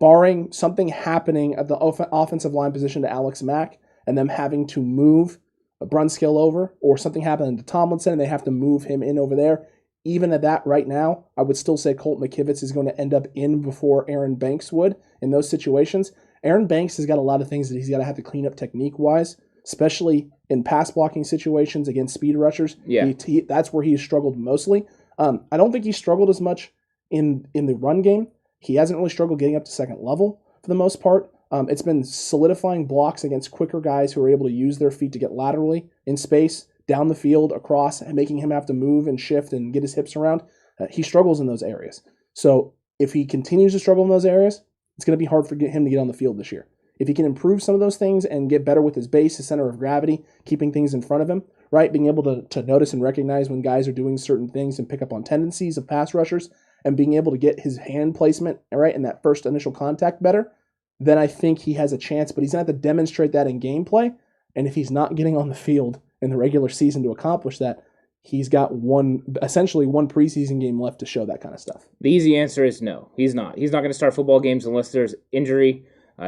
barring something happening at the offensive line position to Alex Mack and them having to move Brunskill over, or something happening to Tomlinson and they have to move him in over there. Even at that right now, I would still say Colt McKivitz is going to end up in before Aaron Banks would in those situations. Aaron Banks has got a lot of things that he's got to have to clean up technique-wise, especially in pass blocking situations against speed rushers.
Yeah.
That's where he's struggled mostly. I don't think he struggled as much in the run game. He hasn't really struggled getting up to second level for the most part. It's been solidifying blocks against quicker guys who are able to use their feet to get laterally in space, down the field, across, and making him have to move and shift and get his hips around. He struggles in those areas. So if he continues to struggle in those areas, it's going to be hard for him to get on the field this year. If he can improve some of those things and get better with his base, his center of gravity, keeping things in front of him, right, being able to notice and recognize when guys are doing certain things and pick up on tendencies of pass rushers, and being able to get his hand placement, right, in that first initial contact better, then I think he has a chance. But he's going to have to demonstrate that in gameplay. And if he's not getting on the field in the regular season to accomplish that, he's got essentially one preseason game left to show that kind of stuff?
The easy answer is no. He's not. He's not going to start football games unless there's injury.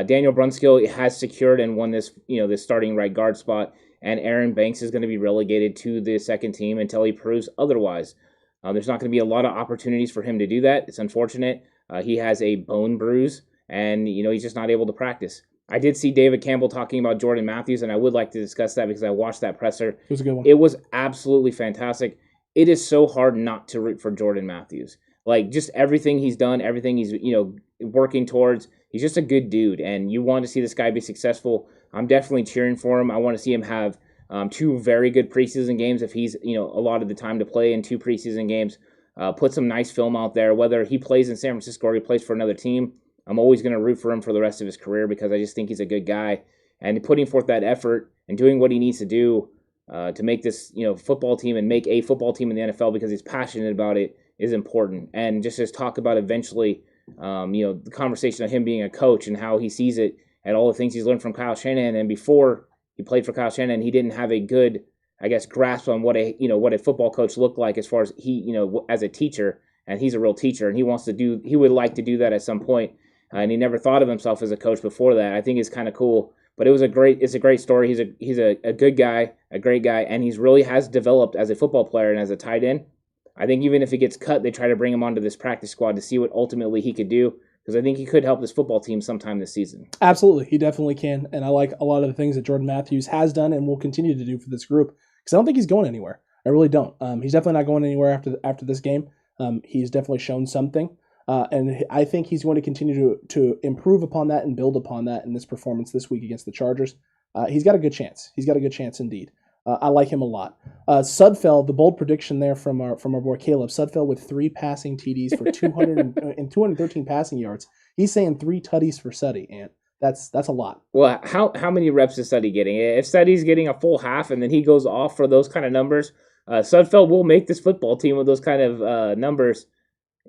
Daniel Brunskill has secured and won this starting right guard spot, and Aaron Banks is going to be relegated to the second team until he proves otherwise. There's not going to be a lot of opportunities for him to do that. It's unfortunate. He has a bone bruise, and he's just not able to practice. I did see David Campbell talking about Jordan Matthews, and I would like to discuss that because I watched that presser.
It was a good one.
It was absolutely fantastic. It is so hard not to root for Jordan Matthews. Like, just everything he's done, everything he's working towards. He's just a good dude, and you want to see this guy be successful. I'm definitely cheering for him. I want to see him have 2 very good preseason games if he's allotted the time to play in 2 preseason games. Put some nice film out there, whether he plays in San Francisco or he plays for another team. I'm always going to root for him for the rest of his career because I just think he's a good guy. And putting forth that effort and doing what he needs to do to make this football team and make a football team in the NFL because he's passionate about it is important. And just talk about eventually, the conversation of him being a coach and how he sees it and all the things he's learned from Kyle Shanahan. And before he played for Kyle Shanahan, he didn't have a good, grasp on what a football coach looked like as far as he, as a teacher. And he's a real teacher, and he would like to do that at some point. And he never thought of himself as a coach before that. I think it's kind of cool. But it's a great story. He's a good guy, a great guy, and he's really has developed as a football player and as a tight end. I think even if he gets cut, they try to bring him onto this practice squad to see what ultimately he could do, because I think he could help this football team sometime this season.
Absolutely. He definitely can. And I like a lot of the things that Jordan Matthews has done and will continue to do for this group, because I don't think he's going anywhere. I really don't. He's definitely not going anywhere after this game. He's definitely shown something. And I think he's going to continue to improve upon that and build upon that in this performance this week against the Chargers. He's got a good chance. He's got a good chance indeed. I like him a lot. Sudfeld, the bold prediction there from our boy Caleb, Sudfeld with 3 passing TDs for 213 passing yards. He's saying 3 tutties for Suddy, and that's a lot.
Well, how many reps is Suddy getting? If Suddy's getting a full half and then he goes off for those kind of numbers, Sudfeld will make this football team with those kind of numbers.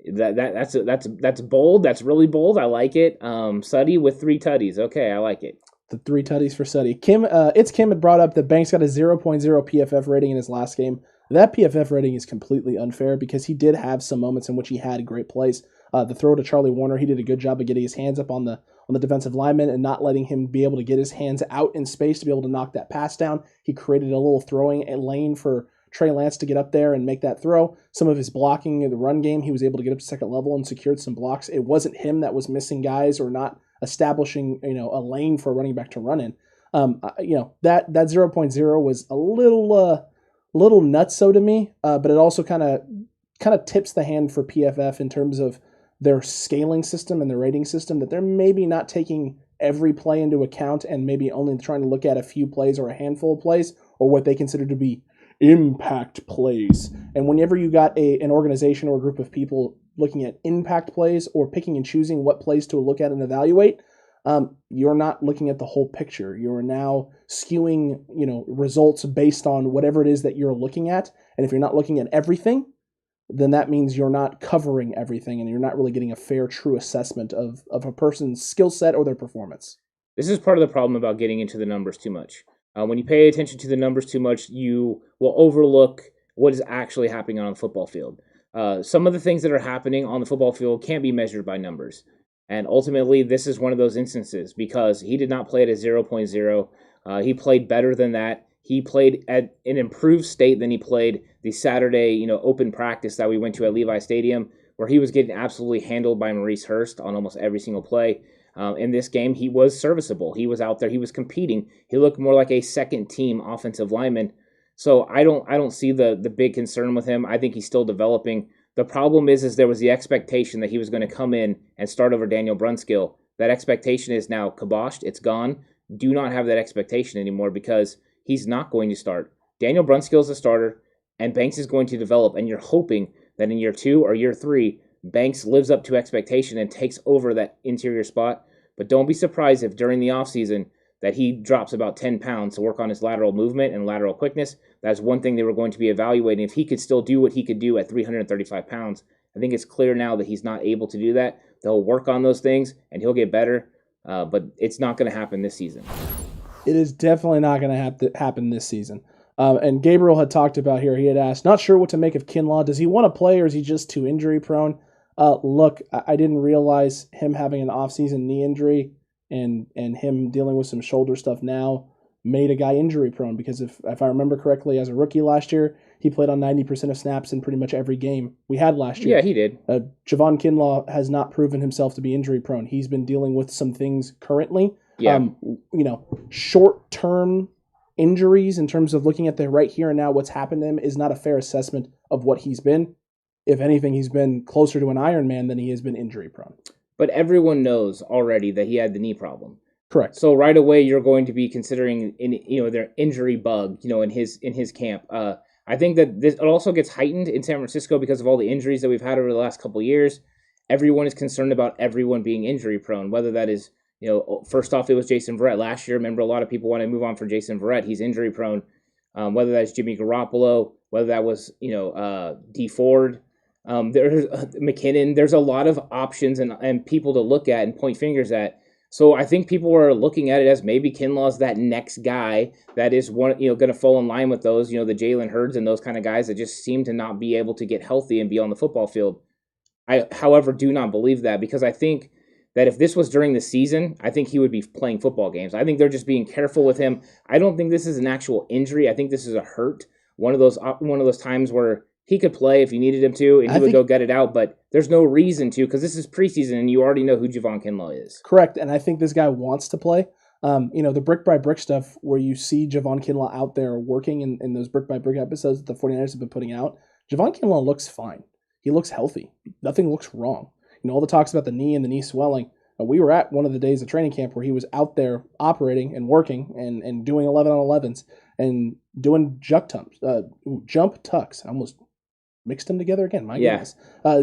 That's bold. That's really bold. I like it. Suddy with 3 tutties. Okay, I like it.
The 3 tutties for Suddy. Kim had brought up that Banks got a 0.0 PFF rating in his last game. That PFF rating is completely unfair because he did have some moments in which he had great plays. The throw to Charlie Warner, he did a good job of getting his hands up on the defensive lineman and not letting him be able to get his hands out in space to be able to knock that pass down. He created a little throwing lane for Trey Lance to get up there and make that throw. Some of his blocking in the run game, he was able to get up to second level and secured some blocks. It wasn't him that was missing guys or not establishing a lane for a running back to run in. That 0.0 was a little nutso to me, but it also kind of tips the hand for PFF in terms of their scaling system and their rating system, that they're maybe not taking every play into account and maybe only trying to look at a few plays or a handful of plays or what they consider to be impact plays. And whenever you got an organization or a group of people looking at impact plays or picking and choosing what plays to look at and evaluate, you're not looking at the whole picture. You're now skewing, results based on whatever it is that you're looking at. And if you're not looking at everything, then that means you're not covering everything and you're not really getting a fair, true assessment of a person's skill set or their performance.
This is part of the problem about getting into the numbers too much. When you pay attention to the numbers too much, you will overlook what is actually happening on the football field. Some of the things that are happening on the football field can't be measured by numbers. And ultimately, this is one of those instances because he did not play at a 0.0. He played better than that. He played at an improved state than he played the Saturday, open practice that we went to at Levi Stadium, where he was getting absolutely handled by Maurice Hurst on almost every single play. In this game, he was serviceable. He was out there. He was competing. He looked more like a second-team offensive lineman. So I don't see the big concern with him. I think he's still developing. The problem is there was the expectation that he was going to come in and start over Daniel Brunskill. That expectation is now kiboshed. It's gone. Do not have that expectation anymore because he's not going to start. Daniel Brunskill is the starter, and Banks is going to develop, and you're hoping that in year 2 or year 3, Banks lives up to expectation and takes over that interior spot. But don't be surprised if during the offseason that he drops about 10 pounds to work on his lateral movement and lateral quickness. That's one thing they were going to be evaluating. If he could still do what he could do at 335 pounds, I think it's clear now that he's not able to do that. They'll work on those things, and he'll get better, but it's not going to happen this season.
It is definitely not going to happen this season. And Gabriel had talked about here, he had asked, not sure what to make of Kinlaw. Does he want to play or is he just too injury prone? Look, I didn't realize him having an off-season knee injury and him dealing with some shoulder stuff now made a guy injury prone, because if I remember correctly, as a rookie last year, he played on 90% of snaps in pretty much every game we had last year.
Yeah, he did.
Javon Kinlaw has not proven himself to be injury prone. He's been dealing with some things currently.
Yeah.
Short-term injuries in terms of looking at the right here and now, what's happened to him is not a fair assessment of what he's been. If anything, he's been closer to an Iron Man than he has been injury prone.
But everyone knows already that he had the knee problem.
Correct.
So right away you're going to be considering their injury bug, in his camp. I think that it also gets heightened in San Francisco because of all the injuries that we've had over the last couple of years. Everyone is concerned about everyone being injury prone, whether that is, first off, it was Jason Verrett last year. Remember, a lot of people want to move on from Jason Verrett. He's injury prone. Whether that's Jimmy Garoppolo, whether that was, D Ford, there's McKinnon. There's a lot of options and people to look at and point fingers at. So I think people are looking at it as maybe Kinlaw's that next guy that is going to fall in line with those, the Jalen Hurds and those kind of guys that just seem to not be able to get healthy and be on the football field. I, however, do not believe that, because I think that if this was during the season, I think he would be playing football games. I think they're just being careful with him. I don't think this is an actual injury. I think this is a hurt. One of those times where he could play if you needed him to, and he would go get it out, but there's no reason to, because this is preseason, and you already know who Javon Kinlaw is.
Correct, and I think this guy wants to play. The brick by brick stuff where you see Javon Kinlaw out there working in those brick by brick episodes that the 49ers have been putting out, Javon Kinlaw looks fine. He looks healthy. Nothing looks wrong. All the talks about the knee and the knee swelling. We were at one of the days of training camp where he was out there operating and working and doing 11-on-11s and doing jump tucks. I almost mixed them together again. My goodness.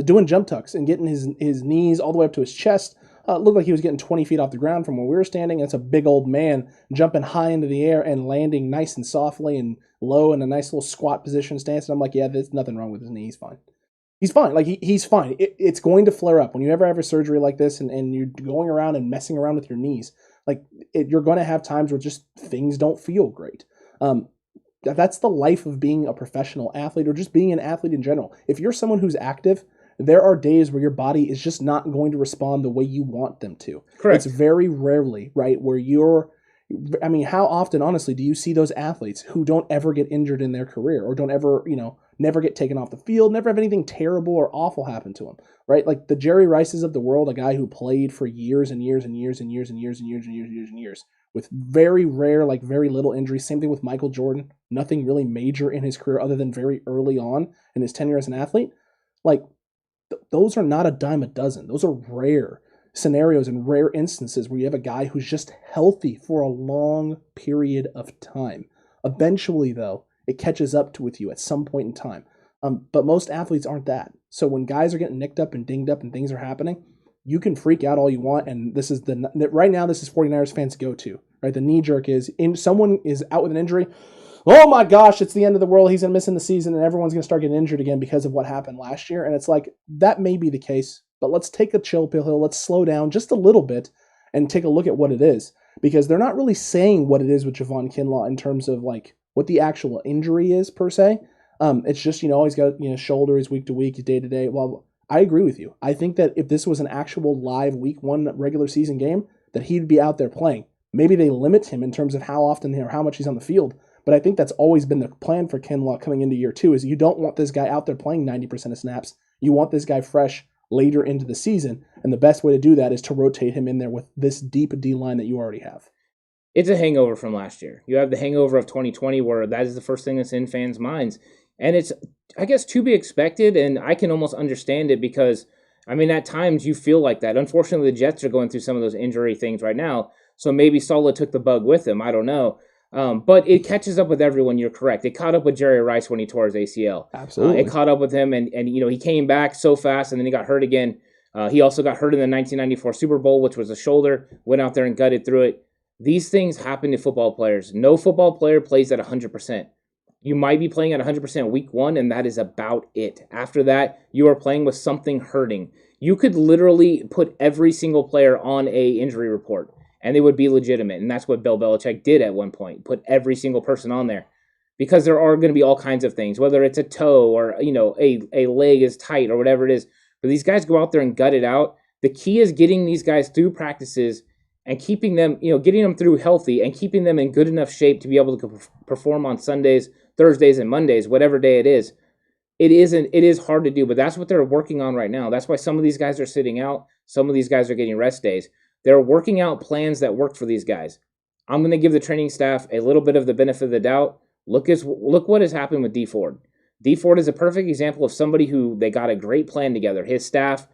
Doing jump tucks and getting his knees all the way up to his chest. Looked like he was getting 20 feet off the ground from where we were standing. It's a big old man jumping high into the air and landing nice and softly and low in a nice little squat position stance. And I'm like, yeah, there's nothing wrong with his knee. He's fine. He's fine. Like, he's fine. It's going to flare up. When you ever have a surgery like this and you're going around and messing around with your knees, you're going to have times where just things don't feel great. That's the life of being a professional athlete or just being an athlete in general. If you're someone who's active, there are days where your body is just not going to respond the way you want them to.
Correct.
It's very rarely, right, where how often, honestly, do you see those athletes who don't ever get injured in their career or don't ever, never get taken off the field, never have anything terrible or awful happen to them, right? Like the Jerry Rices of the world, a guy who played for years and years and years and years and years and years and years and years and years with very rare, very little injuries. Same thing with Michael Jordan. Nothing really major in his career other than very early on in his tenure as an athlete. Those are not a dime a dozen. Those are rare scenarios and rare instances where you have a guy who's just healthy for a long period of time. Eventually, though, it catches up with you at some point in time. But most athletes aren't that. So when guys are getting nicked up and dinged up and things are happening, you can freak out all you want. And this is right now, this is 49ers fans' go-to, right? The knee jerk is someone is out with an injury. Oh my gosh, it's the end of the world. He's going to miss in the season and everyone's going to start getting injured again because of what happened last year. And it's like, that may be the case, but let's take a chill pill. Let's slow down just a little bit and take a look at what it is, because they're not really saying what it is with Javon Kinlaw in terms of what the actual injury is per se. It's just, he's got, shoulder, he's week to week, he's day to day. Well, I agree with you. I think that if this was an actual live week 1 regular season game, that he'd be out there playing. Maybe they limit him in terms of how often or how much he's on the field. But I think that's always been the plan for Kinlaw coming into year 2 is you don't want this guy out there playing 90% of snaps. You want this guy fresh later into the season. And the best way to do that is to rotate him in there with this deep D-line that you already have.
It's a hangover from last year. You have the hangover of 2020 where that is the first thing that's in fans' minds. And it's, I guess, to be expected, and I can almost understand it because, at times you feel like that. Unfortunately, the Jets are going through some of those injury things right now, so maybe Saleh took the bug with him. I don't know. But it catches up with everyone, you're correct. It caught up with Jerry Rice when he tore his ACL.
Absolutely.
It caught up with him, and he came back so fast, and then he got hurt again. He also got hurt in the 1994 Super Bowl, which was a shoulder, went out there and gutted through it. These things happen to football players. No football player plays at 100%. You might be playing at 100% week 1, and that is about it. After that, you are playing with something hurting. You could literally put every single player on a injury report, and they would be legitimate. And that's what Bill Belichick did at one point, put every single person on there. because there are going to be all kinds of things, whether it's a toe or, a leg is tight or whatever it is. But these guys go out there and gut it out. The key is getting these guys through practices and keeping them, getting them through healthy and keeping them in good enough shape to be able to perform on Sundays, Thursdays, and Mondays, whatever day it is. It is hard to do, but that's what they're working on right now. That's why some of these guys are sitting out. Some of these guys are getting rest days. They're working out plans that work for these guys. I'm going to give the training staff a little bit of the benefit of the doubt. Look what has happened with D Ford. D Ford is a perfect example of somebody who they got a great plan together. His staff,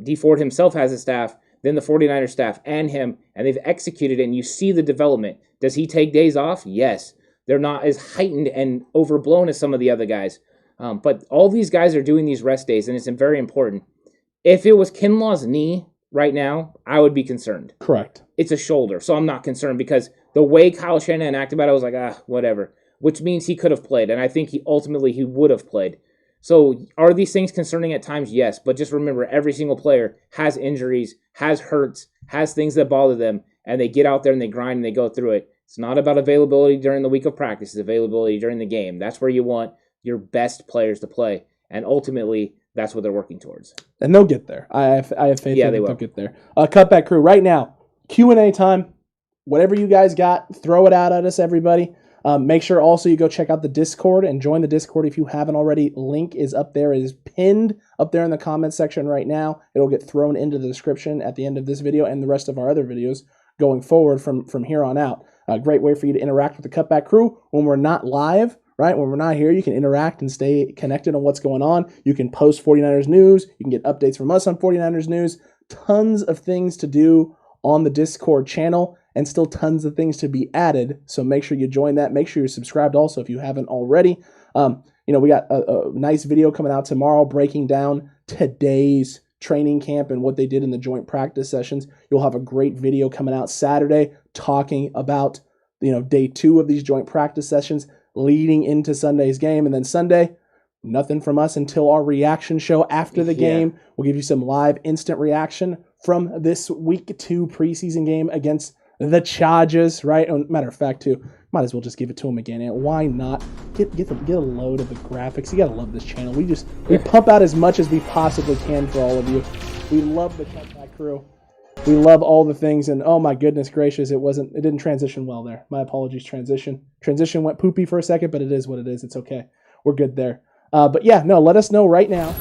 D Ford himself has a staff, then the 49ers staff and him, and they've executed it, and you see the development. Does he take days off? Yes. They're not as heightened and overblown as some of the other guys. But all these guys are doing these rest days, and it's very important. If it was Kinlaw's knee right now, I would be concerned.
Correct.
It's a shoulder, so I'm not concerned because the way Kyle Shanahan acted about it, I was like, whatever, which means he could have played, and I think he would have played. So are these things concerning at times? Yes, but just remember, every single player has injuries, has hurts, has things that bother them, and they get out there and they grind and they go through it. It's not about availability during the week of practice. It's availability during the game. That's where you want your best players to play, and ultimately, that's what they're working towards.
And they'll get there. I have faith
that
they'll get there. Cutback crew, right now, Q&A time. Whatever you guys got, throw it out at us, everybody. Make sure also you go check out the Discord and join the Discord if you haven't already. Link is up there. It is pinned up there in the comment section right now. It'll get thrown into the description at the end of this video and the rest of our other videos going forward from here on out. A great way for you to interact with the Cutback crew when we're not live. Right? When we're not here, you can interact and stay connected on what's going on. You can post 49ers news. You can get updates from us on 49ers news. Tons of things to do on the Discord channel and still tons of things to be added. So make sure you join that. Make sure you're subscribed also if you haven't already. We got a nice video coming out tomorrow breaking down today's training camp and what they did in the joint practice sessions. You'll have a great video coming out Saturday talking about, day 2 of these joint practice sessions, leading into Sunday's game. And then Sunday, nothing from us until our reaction show after the game. We'll give you some live instant reaction from this week 2 preseason game against the Chargers, right? Matter of fact, too, might as well just give it to them again. And why not? Get a load of the graphics. You got to love this channel. We pump out as much as we possibly can for all of you. We love the Cutback crew. We love all the things, and oh my goodness gracious, it didn't transition well there. My apologies, transition. Transition went poopy for a second, but it is what it is. It's okay. We're good there. Let us know right now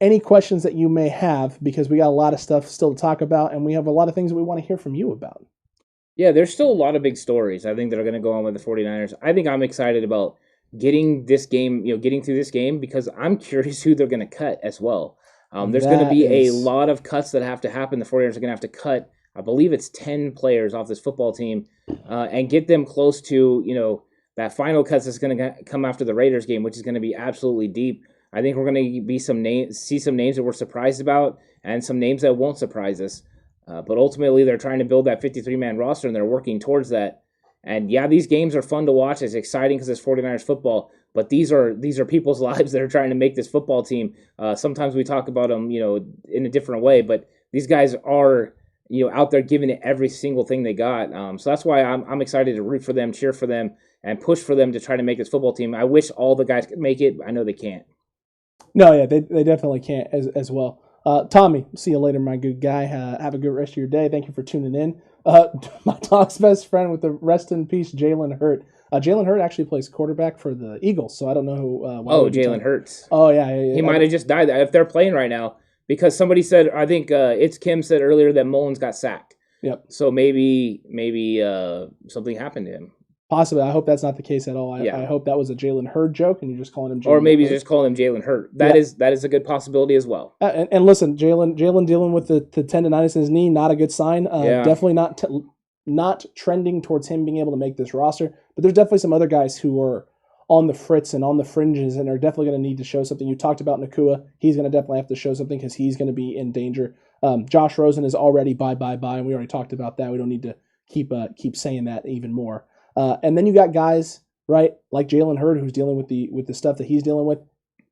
any questions that you may have, because we got a lot of stuff still to talk about, and we have a lot of things that we want to hear from you about.
Yeah, there's still a lot of big stories, I think, that are going to go on with the 49ers. I think I'm excited about getting this game, getting through this game, because I'm curious who they're going to cut as well. There's going to be a lot of cuts that have to happen. The 49ers are going to have to cut, I believe it's 10 players off this football team and get them close to, that final cut that's going to come after the Raiders game, which is going to be absolutely deep. I think we're going to see some names that we're surprised about and some names that won't surprise us. But ultimately, they're trying to build that 53-man roster, and they're working towards that. And yeah, these games are fun to watch. It's exciting because it's 49ers football. But these are people's lives that are trying to make this football team. Sometimes we talk about them, in a different way. But these guys are, out there giving it every single thing they got. So that's why I'm excited to root for them, cheer for them, and push for them to try to make this football team. I wish all the guys could make it. I know they can't. No, yeah, they definitely can't as well. Tommy, see you later, my good guy. Have a good rest of your day. Thank you for tuning in. My dog's best friend with the rest in peace, Jalen Hurt. Jalen Hurt actually plays quarterback for the Eagles, so I don't know who. Jalen Hurts.
Oh, yeah.
He might have just died if they're playing right now, because somebody said, I think it's Kim said earlier that Mullins got sacked.
Yep.
So maybe something happened to him.
Possibly. I hope that's not the case at all. I hope that was a Jalen Hurd joke, and you're just calling him Jalen.
Or maybe you're just calling him Jalen Hurt. That is a good possibility as well.
And listen, Jalen dealing with the tendonitis in his knee, not a good sign. Definitely not trending towards him being able to make this roster. But there's definitely some other guys who are on the fritz and on the fringes and are definitely going to need to show something. You talked about Nakua. He's going to definitely have to show something because he's going to be in danger. Josh Rosen is already bye, and we already talked about that. We don't need to keep saying that even more. And then you got guys, right, like Jalen Hurd, who's dealing with the stuff that he's dealing with,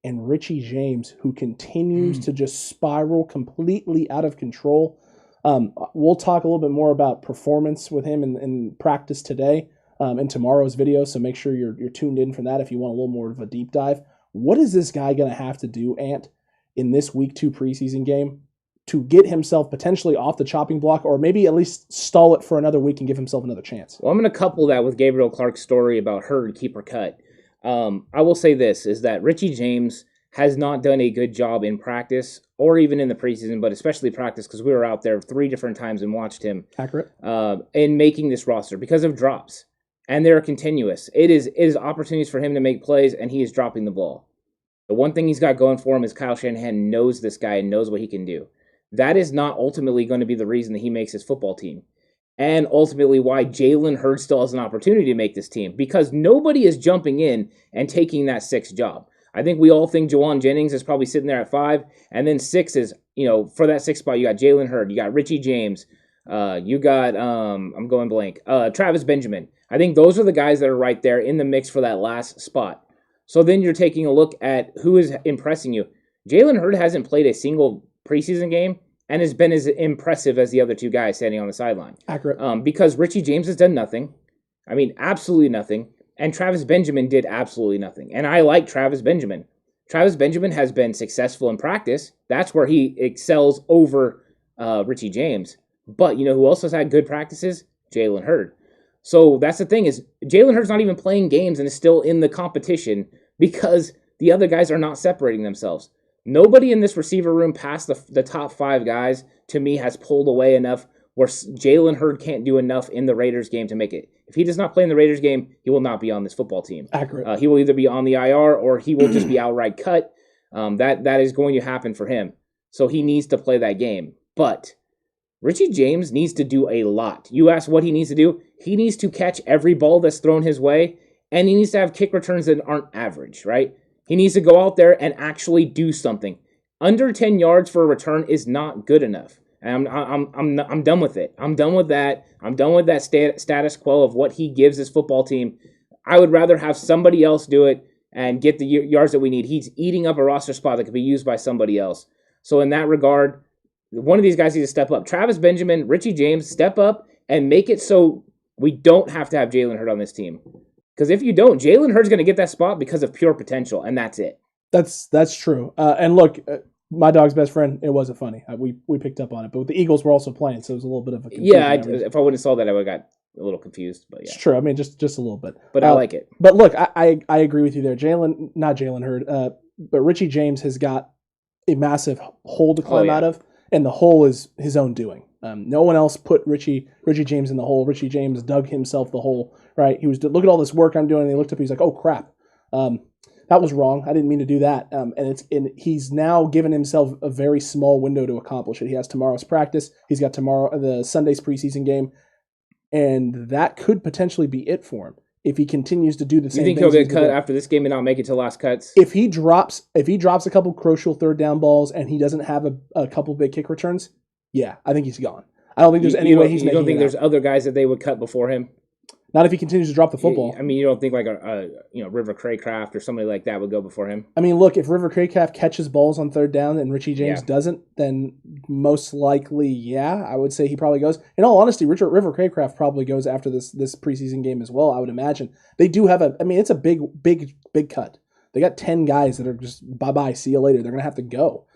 and Richie James, who continues to just spiral completely out of control. We'll talk a little bit more about performance with him in practice today. in tomorrow's video, so make sure you're tuned in for that if you want a little more of a deep dive. What is this guy going to have to do, Ant, in this Week 2 preseason game to get himself potentially off the chopping block, or maybe at least stall it for another week and give himself another chance?
Well, I'm going to couple that with Gabriel Clark's story about herd, keep or cut. I will say this, is that Richie James has not done a good job in practice or even in the preseason, but especially practice, because we were out there 3 different times and watched him.
Accurate.
In making this roster because of drops. And they're continuous. It is opportunities for him to make plays, and he is dropping the ball. The one thing he's got going for him is Kyle Shanahan knows this guy and knows what he can do. That is not ultimately going to be the reason that he makes his football team. And ultimately why Jalen Hurts still has an opportunity to make this team. Because nobody is jumping in and taking that 6th job. I think we all think Jawan Jennings is probably sitting there at 5. And then 6 is, for that 6th spot, you got Jalen Hurts, you got Richie James, you got, I'm going blank, Travis Benjamin. I think those are the guys that are right there in the mix for that last spot. So then you're taking a look at who is impressing you. Jalen Hurts hasn't played a single preseason game and has been as impressive as the other 2 guys standing on the sideline.
Accurate.
Because Richie James has done nothing. I mean, absolutely nothing. And Travis Benjamin did absolutely nothing. And I like Travis Benjamin. Travis Benjamin has been successful in practice. That's where he excels over Richie James. But you know who else has had good practices? Jalen Hurts. So that's the thing, is Jalen Hurts not even playing games and is still in the competition because the other guys are not separating themselves. Nobody in this receiver room past the top 5 guys, to me, has pulled away enough where Jalen Hurts can't do enough in the Raiders game to make it. If he does not play in the Raiders game, he will not be on this football team.
Accurate.
He will either be on the IR or he will just be outright cut. That is going to happen for him. So he needs to play that game. But Richie James needs to do a lot. You ask what he needs to do? He needs to catch every ball that's thrown his way, and he needs to have kick returns that aren't average, right? He needs to go out there and actually do something. Under 10 yards for a return is not good enough. And I'm done with it. I'm done with that. I'm done with that status quo of what he gives his football team. I would rather have somebody else do it and get the yards that we need. He's eating up a roster spot that could be used by somebody else. So in that regard, one of these guys needs to step up. Travis Benjamin, Richie James, step up and make it so we don't have to have Jalen Hurts on this team. Because if you don't, Jalen Hurts is going to get that spot because of pure potential, and that's it.
That's true. And look, my dog's best friend, it wasn't funny. We picked up on it. But the Eagles were also playing, so it was a little bit of a confusion.
Yeah, if I wouldn't have saw that, I would have got a little confused. But yeah.
It's true. I mean, just a little bit.
But I like it.
But look, I agree with you there. Not Jalen Hurts, but Richie James has got a massive hole to climb out of, and the hole is his own doing. No one else put Richie James in the hole. Richie James dug himself the hole, right? He was, look at all this work I'm doing, and he looked up, he's like, oh, crap. That was wrong. I didn't mean to do that. And he's now given himself a very small window to accomplish it. He has tomorrow's practice. He's got the Sunday's preseason game, and that could potentially be it for him if he continues to do the same thing.
You think he'll get cut after this game and not make it to last cuts?
If he drops a couple crucial third down balls and he doesn't have a couple big kick returns, yeah, I think he's gone. I don't think there's any way he's making it.
You don't think there's other guys that they would cut before him?
Not if he continues to drop the football.
I mean, you don't think like a River Craycraft or somebody like that would go before him?
I mean, look, if River Craycraft catches balls on third down and Richie James doesn't, then most likely, yeah, I would say he probably goes. In all honesty, River Craycraft probably goes after this preseason game as well, I would imagine. They do have it's a big cut. They got 10 guys that are just bye-bye, see you later. They're going to have to go.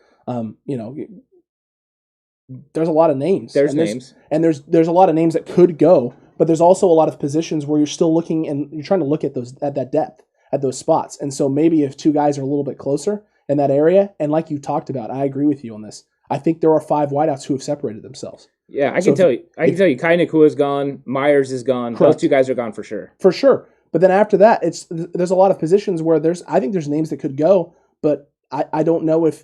There's a lot of names. There's a lot of names that could go. But there's also a lot of positions where you're still looking and you're trying to look at that depth, at those spots. And so maybe if 2 guys are a little bit closer in that area, and like you talked about, I agree with you on this. I think there are 5 wideouts who have separated themselves.
Yeah, I can tell you. Kai Nakua is gone. Myers is gone. Correct. Those 2 guys are gone for sure.
For sure. But then after that, there's a lot of positions where I think there's names that could go, but I don't know if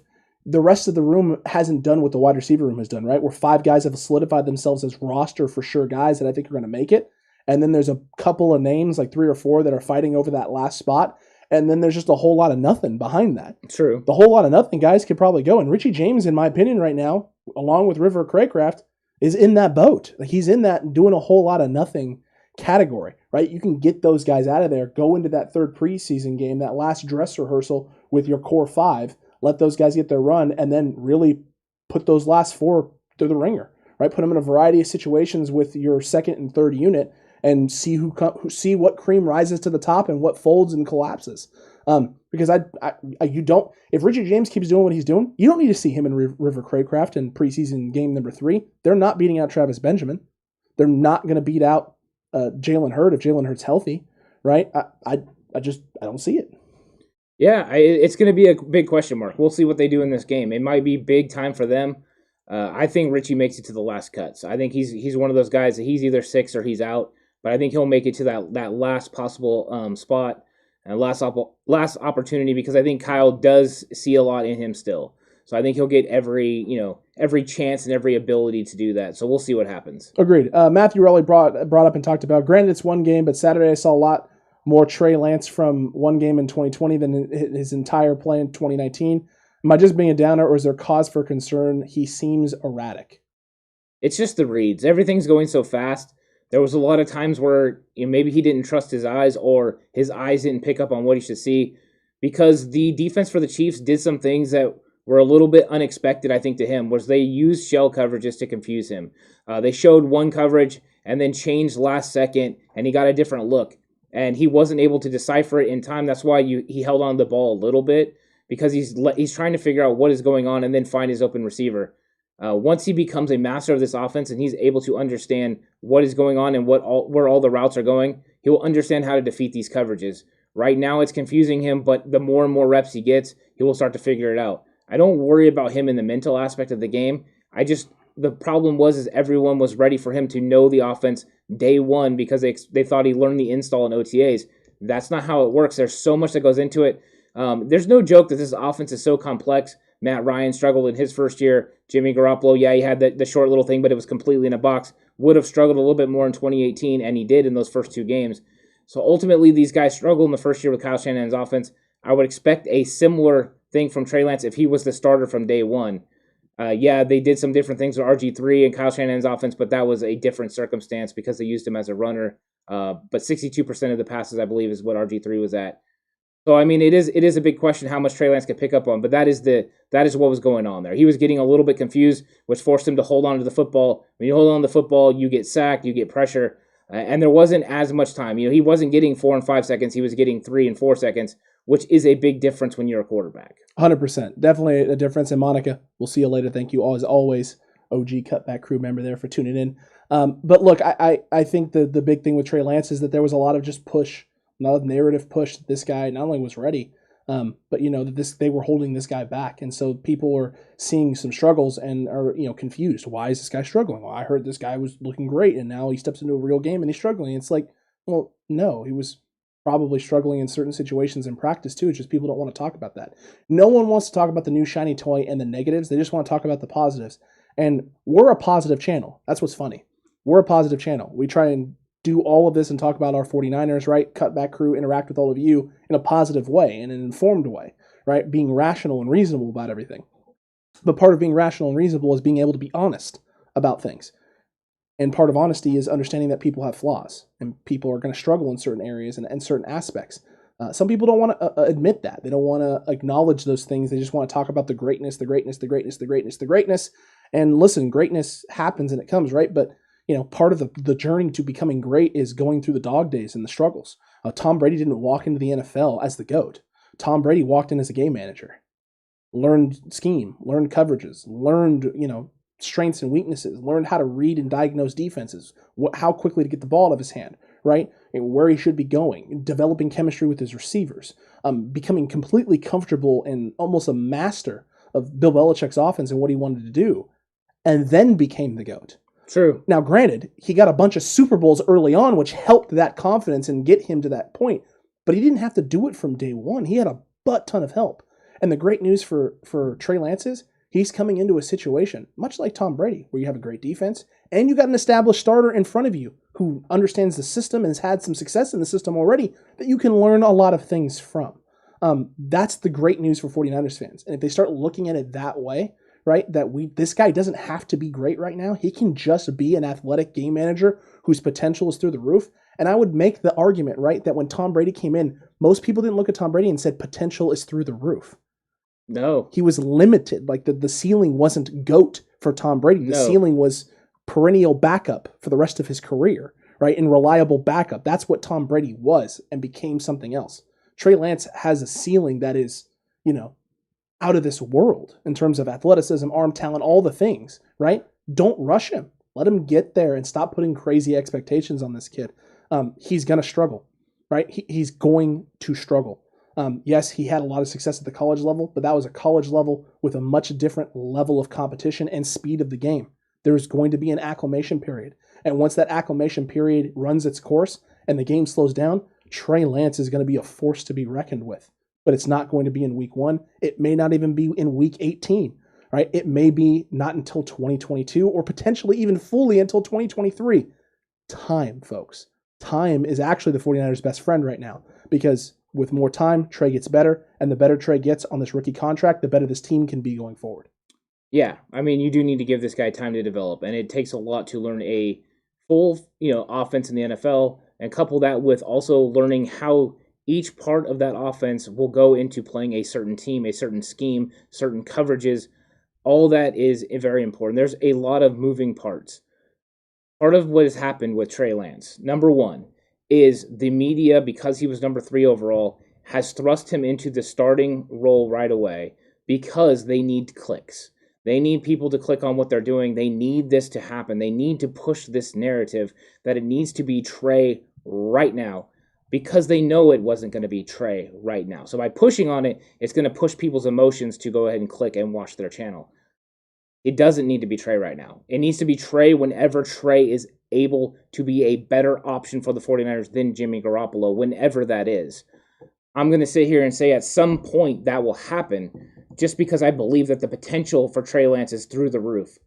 the rest of the room hasn't done what the wide receiver room has done, right? Where 5 guys have solidified themselves as roster for sure guys that I think are going to make it. And then there's a couple of names, like 3 or 4, that are fighting over that last spot. And then there's just a whole lot of nothing behind that.
True.
The whole lot of nothing guys could probably go. And Richie James, in my opinion right now, along with River Craycraft, is in that boat. Like he's in that doing a whole lot of nothing category, right? You can get those guys out of there, go into that 3rd preseason game, that last dress rehearsal with your core 5, let those guys get their run, and then really put those last 4 through the ringer, right? Put them in a variety of situations with your 2nd and 3rd unit and see see what cream rises to the top and what folds and collapses. Because you don't, if Richie James keeps doing what he's doing, you don't need to see him in River Craycraft in preseason game number 3. They're not beating out Travis Benjamin. They're not going to beat out Jalen Hurd if Jalen Hurd's healthy, right? I don't see it.
Yeah, it's going to be a big question mark. We'll see what they do in this game. It might be big time for them. I think Richie makes it to the last cut. So I think he's one of those guys that he's either 6 or he's out. But I think he'll make it to that last possible spot and last opportunity, because I think Kyle does see a lot in him still. So I think he'll get every chance and every ability to do that. So we'll see what happens.
Agreed. Matthew Rowley brought up and talked about, granted it's one game, but Saturday I saw a lot more Trey Lance from one game in 2020 than his entire play in 2019. Am I just being a downer, or is there cause for concern? He seems erratic.
It's just the reads. Everything's going so fast. There was a lot of times where maybe he didn't trust his eyes, or his eyes didn't pick up on what he should see, because the defense for the Chiefs did some things that were a little bit unexpected, I think, to him, was they used shell coverages to confuse him. They showed one coverage and then changed last second, and he got a different look. And he wasn't able to decipher it in time. That's why he held on to the ball a little bit, because he's trying to figure out what is going on and then find his open receiver. Once he becomes a master of this offense and he's able to understand what is going on and where all the routes are going, he will understand how to defeat these coverages. Right now it's confusing him, but the more and more reps he gets, he will start to figure it out. I don't worry about him in the mental aspect of the game. The problem was everyone was ready for him to know the offense day one, because they thought he learned the install in OTAs. That's not how it works. There's so much that goes into it. There's no joke that this offense is so complex. Matt Ryan struggled in his first year. Jimmy Garoppolo, he had the short little thing, but it was completely in a box. Would have struggled a little bit more in 2018, and he did in those first 2 games. So ultimately, these guys struggled in the first year with Kyle Shanahan's offense. I would expect a similar thing from Trey Lance if he was the starter from day one. They did some different things with RG3 and Kyle Shanahan's offense, but that was a different circumstance because they used him as a runner. But 62% of the passes, I believe, is what RG3 was at. So, I mean, it is a big question how much Trey Lance could pick up on, but that is what was going on there. He was getting a little bit confused, which forced him to hold on to the football. When you hold on to the football, you get sacked, you get pressure, and there wasn't as much time. He wasn't getting 4 and 5 seconds. He was getting 3 and 4 seconds, which is a big difference when you're a quarterback.
100%. Definitely a difference. And Monica, we'll see you later. Thank you, as always, OG Cutback crew member there, for tuning in. But look, I think the big thing with Trey Lance is that there was a lot of just push, a lot of narrative push that this guy not only was ready, but that they were holding this guy back. And so people were seeing some struggles and are confused. Why is this guy struggling? Well, I heard this guy was looking great, and now he steps into a real game and he's struggling. It's like, well, no, he was probably struggling in certain situations in practice too. It's just people don't want to talk about that. No one wants to talk about the new shiny toy and the negatives. They just want to talk about the positives. And we're a positive channel. That's what's funny. We're a positive channel. We try and do all of this and talk about our 49ers, right? Cutback crew, interact with all of you in a positive way, in an informed way, right? Being rational and reasonable about everything. But part of being rational and reasonable is being able to be honest about things. And part of honesty is understanding that people have flaws and people are going to struggle in certain areas and certain aspects. Some people don't want to admit that. They don't want to acknowledge those things. They just want to talk about the greatness, the greatness, the greatness, the greatness, the greatness. And listen, greatness happens and it comes, right? But part of the journey to becoming great is going through the dog days and the struggles. Tom Brady didn't walk into the NFL as the GOAT. Tom Brady walked in as a game manager, learned scheme, learned coverages, learned, strengths and weaknesses, learned how to read and diagnose defenses, how quickly to get the ball out of his hand, right? And where he should be going, developing chemistry with his receivers, becoming completely comfortable and almost a master of Bill Belichick's offense and what he wanted to do, and then became the GOAT.
True.
Now, granted, he got a bunch of Super Bowls early on, which helped that confidence and get him to that point, but he didn't have to do it from day one. He had a butt ton of help. And the great news for Trey Lance is he's coming into a situation, much like Tom Brady, where you have a great defense and you got an established starter in front of you who understands the system and has had some success in the system already that you can learn a lot of things from. That's the great news for 49ers fans. And if they start looking at it that way, right, that this guy doesn't have to be great right now. He can just be an athletic game manager whose potential is through the roof. And I would make the argument, right, that when Tom Brady came in, most people didn't look at Tom Brady and said potential is through the roof.
No.
He was limited. Like the ceiling wasn't GOAT for Tom Brady. The ceiling was perennial backup for the rest of his career, right? And reliable backup. That's what Tom Brady was and became something else. Trey Lance has a ceiling that is, out of this world in terms of athleticism, arm talent, all the things, right? Don't rush him. Let him get there and stop putting crazy expectations on this kid. He's going to struggle, right? He's going to struggle. Yes, he had a lot of success at the college level, but that was a college level with a much different level of competition and speed of the game. There's going to be an acclimation period. And once that acclimation period runs its course and the game slows down, Trey Lance is going to be a force to be reckoned with. But it's not going to be in week 1. It may not even be in week 18, right? It may be not until 2022 or potentially even fully until 2023. Time, folks. Time is actually the 49ers' best friend right now because with more time, Trey gets better, and the better Trey gets on this rookie contract, the better this team can be going forward.
Yeah, I mean, you do need to give this guy time to develop, and it takes a lot to learn a full, offense in the NFL, and couple that with also learning how each part of that offense will go into playing a certain team, a certain scheme, certain coverages. All that is very important. There's a lot of moving parts. Part of what has happened with Trey Lance, number one, is the media, because he was number 3 overall, has thrust him into the starting role right away because they need clicks. They need people to click on what they're doing. They need this to happen. They need to push this narrative that it needs to be Trey right now because they know it wasn't going to be Trey right now. So by pushing on it, it's going to push people's emotions to go ahead and click and watch their channel. It doesn't need to be Trey right now. It needs to be Trey whenever Trey is able to be a better option for the 49ers than Jimmy Garoppolo, whenever that is. I'm going to sit here and say at some point that will happen just because I believe that the potential for Trey Lance is through the roof.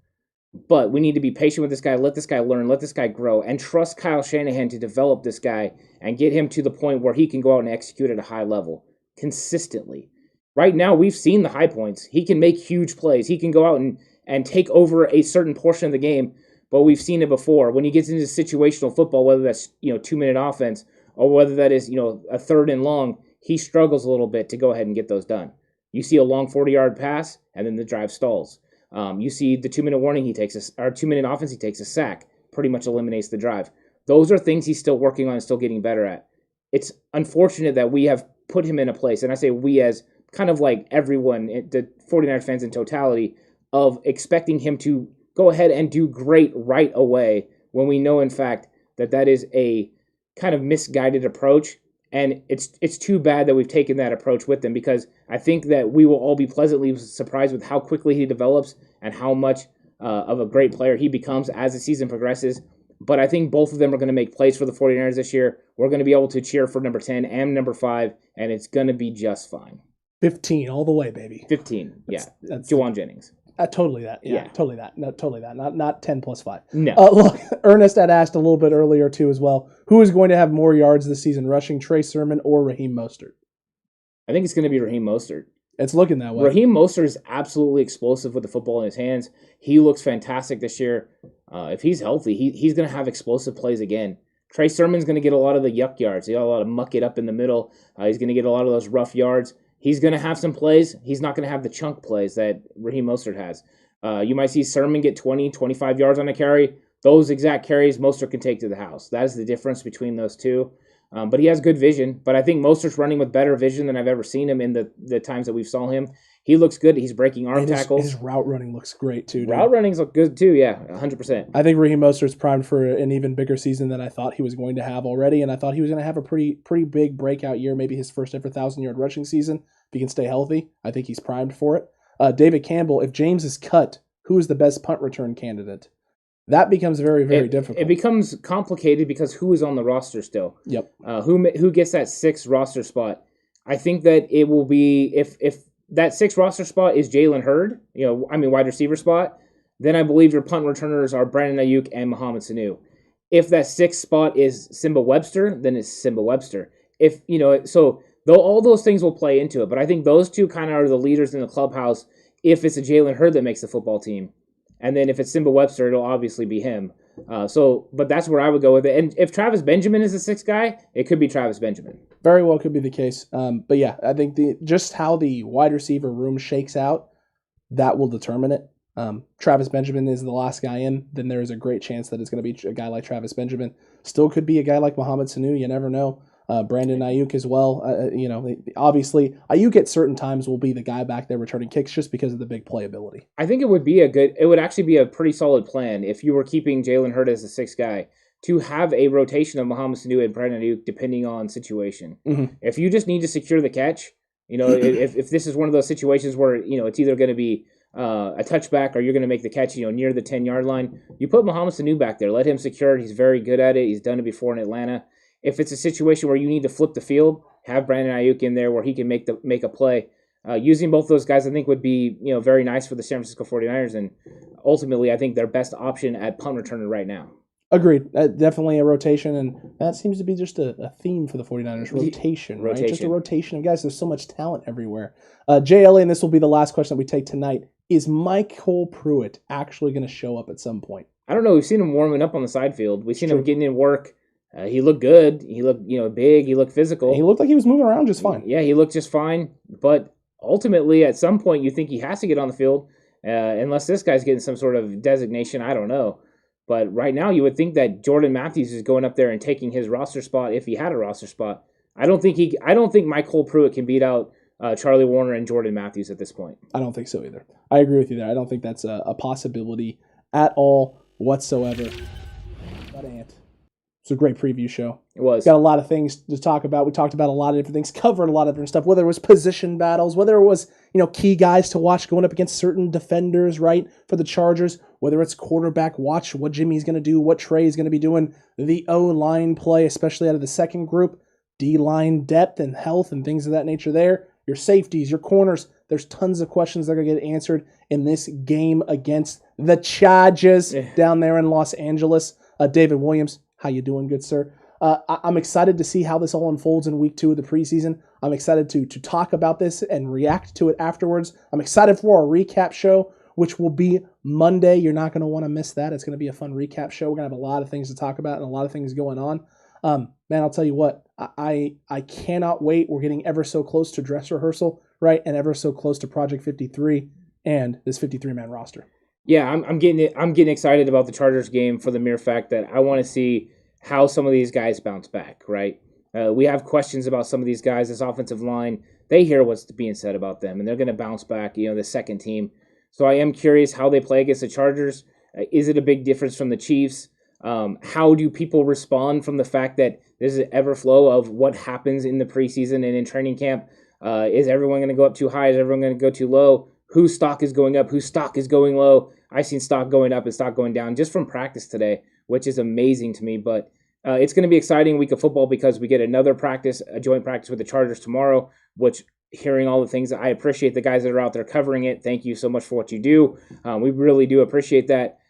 But we need to be patient with this guy, let this guy learn, let this guy grow, and trust Kyle Shanahan to develop this guy and get him to the point where he can go out and execute at a high level consistently. Right now, we've seen the high points. He can make huge plays. He can go out and take over a certain portion of the game, but we've seen it before. When he gets into situational football, whether that's 2-minute offense or whether that is a third and long, he struggles a little bit to go ahead and get those done. You see a long 40-yard pass, and then the drive stalls. You see the 2-minute warning, he takes or 2-minute offense, he takes a sack, pretty much eliminates the drive. Those are things he's still working on and still getting better at. It's unfortunate that we have put him in a place, and I say we as kind of like everyone, the 49ers fans in totality, of expecting him to go ahead and do great right away when we know, in fact, that is a kind of misguided approach. And it's too bad that we've taken that approach with him because I think that we will all be pleasantly surprised with how quickly he develops and how much of a great player he becomes as the season progresses. But I think both of them are going to make plays for the 49ers this year. We're going to be able to cheer for number 10 and number 5, and it's going to be just fine.
15 all the way, baby.
15, that's Juwan Jennings.
Totally that. Yeah, totally that. No, totally that. Not 10 plus 5.
No.
Look, Ernest had asked a little bit earlier, too, as well. Who is going to have more yards this season, rushing Trey Sermon or Raheem Mostert?
I think it's going to be Raheem Mostert.
It's looking that way.
Raheem Mostert is absolutely explosive with the football in his hands. He looks fantastic this year. If he's healthy, he's going to have explosive plays again. Trey Sermon's going to get a lot of the yuck yards. He got a lot of muck it up in the middle. He's going to get a lot of those rough yards. He's going to have some plays. He's not going to have the chunk plays that Raheem Mostert has. You might see Sermon get 20, 25 yards on a carry. Those exact carries Mostert can take to the house. That is the difference between those two. But he has good vision. But I think Mostert's running with better vision than I've ever seen him in the times that we've saw him. He looks good. He's breaking arm tackles.
His route running looks great, too. Dude.
Route runnings look good, too, yeah, 100%.
I think Raheem Mostert's primed for an even bigger season than I thought he was going to have already, and I thought he was going to have a pretty big breakout year, maybe his first ever 1,000-yard rushing season. If he can stay healthy, I think he's primed for it. David Campbell, if James is cut, who is the best punt return candidate? That becomes very, very difficult. It
becomes complicated because who is on the roster still?
Yep.
Who gets that 6th roster spot? I think that it will be if that 6th roster spot is Jalen Hurd, wide receiver spot, then I believe your punt returners are Brandon Ayuk and Mohamed Sanu. If that 6th spot is Simba Webster, then it's Simba Webster. So though all those things will play into it, but I think those two kind of are the leaders in the clubhouse. If it's a Jalen Hurd that makes the football team. And then if it's Simba Webster, it'll obviously be him. But that's where I would go with it. And if Travis Benjamin is the 6th guy, it could be Travis Benjamin. Very
well could be the case. But yeah, I think just how the wide receiver room shakes out, that will determine it. Travis Benjamin is the last guy in, then there is a great chance that it's going to be a guy like Travis Benjamin. Still could be a guy like Mohamed Sanu. You never know. Brandon Ayuk as well. Obviously, Ayuk at certain times will be the guy back there returning kicks just because of the big playability.
I think it would actually be a pretty solid plan if you were keeping Jalen Hurd as the sixth guy to have a rotation of Mohamed Sanu and Brandon Ayuk depending on situation.
Mm-hmm.
If you just need to secure the catch, if this is one of those situations where, it's either going to be a touchback or you're going to make the catch, near the 10-yard line, you put Mohamed Sanu back there. Let him secure it. He's very good at it. He's done it before in Atlanta. If it's a situation where you need to flip the field, have Brandon Ayuk in there where he can make a play. Using both those guys, I think, would be very nice for the San Francisco 49ers, and ultimately, I think their best option at punt returner right now.
Agreed. Definitely a rotation, and that seems to be just a theme for the 49ers. Rotation, right? Just a rotation of guys. There's so much talent everywhere. JLA, and this will be the last question that we take tonight, is Michael Pruitt actually going to show up at some point?
I don't know. We've seen him warming up on the side field. We've seen him getting in work. He looked good. He looked, big. He looked physical.
He looked like he was moving around just fine.
Yeah, he looked just fine. But ultimately, at some point, you think he has to get on the field, unless this guy's getting some sort of designation. I don't know. But right now, you would think that Jordan Matthews is going up there and taking his roster spot if he had a roster spot. I don't think Michael Pruitt can beat out Charlie Warner and Jordan Matthews at this point.
I don't think so either. I agree with you there. I don't think that's a possibility at all whatsoever. But Ant. It's a great preview show.
It was.
Got a lot of things to talk about. We talked about a lot of different things, covered a lot of different stuff, whether it was position battles, whether it was, key guys to watch going up against certain defenders, right, for the Chargers, whether it's quarterback watch, what Jimmy's going to do, what Trey's going to be doing, the O-line play, especially out of the second group, D-line depth and health and things of that nature there, your safeties, your corners. There's tons of questions that are going to get answered in this game against the Chargers down there in Los Angeles. David Williams, how you doing, good sir? I'm excited to see how this all unfolds in week 2 of the preseason. I'm excited to talk about this and react to it afterwards. I'm excited for our recap show, which will be Monday. You're not going to want to miss that. It's going to be a fun recap show. We're going to have a lot of things to talk about and a lot of things going on. Man, I'll tell you what, I cannot wait. We're getting ever so close to dress rehearsal, right? And ever so close to Project 53 and this 53-man roster.
Yeah, I'm getting excited about the Chargers game for the mere fact that I want to see how some of these guys bounce back, right? We have questions about some of these guys, this offensive line. They hear what's being said about them, and they're going to bounce back, the second team. So I am curious how they play against the Chargers. Is it a big difference from the Chiefs? How do people respond from the fact that there's an everflow of what happens in the preseason and in training camp? Is everyone going to go up too high? Is everyone going to go too low? Whose stock is going up? Whose stock is going low? I've seen stock going up and stock going down just from practice today, which is amazing to me. But it's going to be exciting week of football because we get another practice, a joint practice with the Chargers tomorrow, which hearing all the things, I appreciate the guys that are out there covering it. Thank you so much for what you do. We really do appreciate that.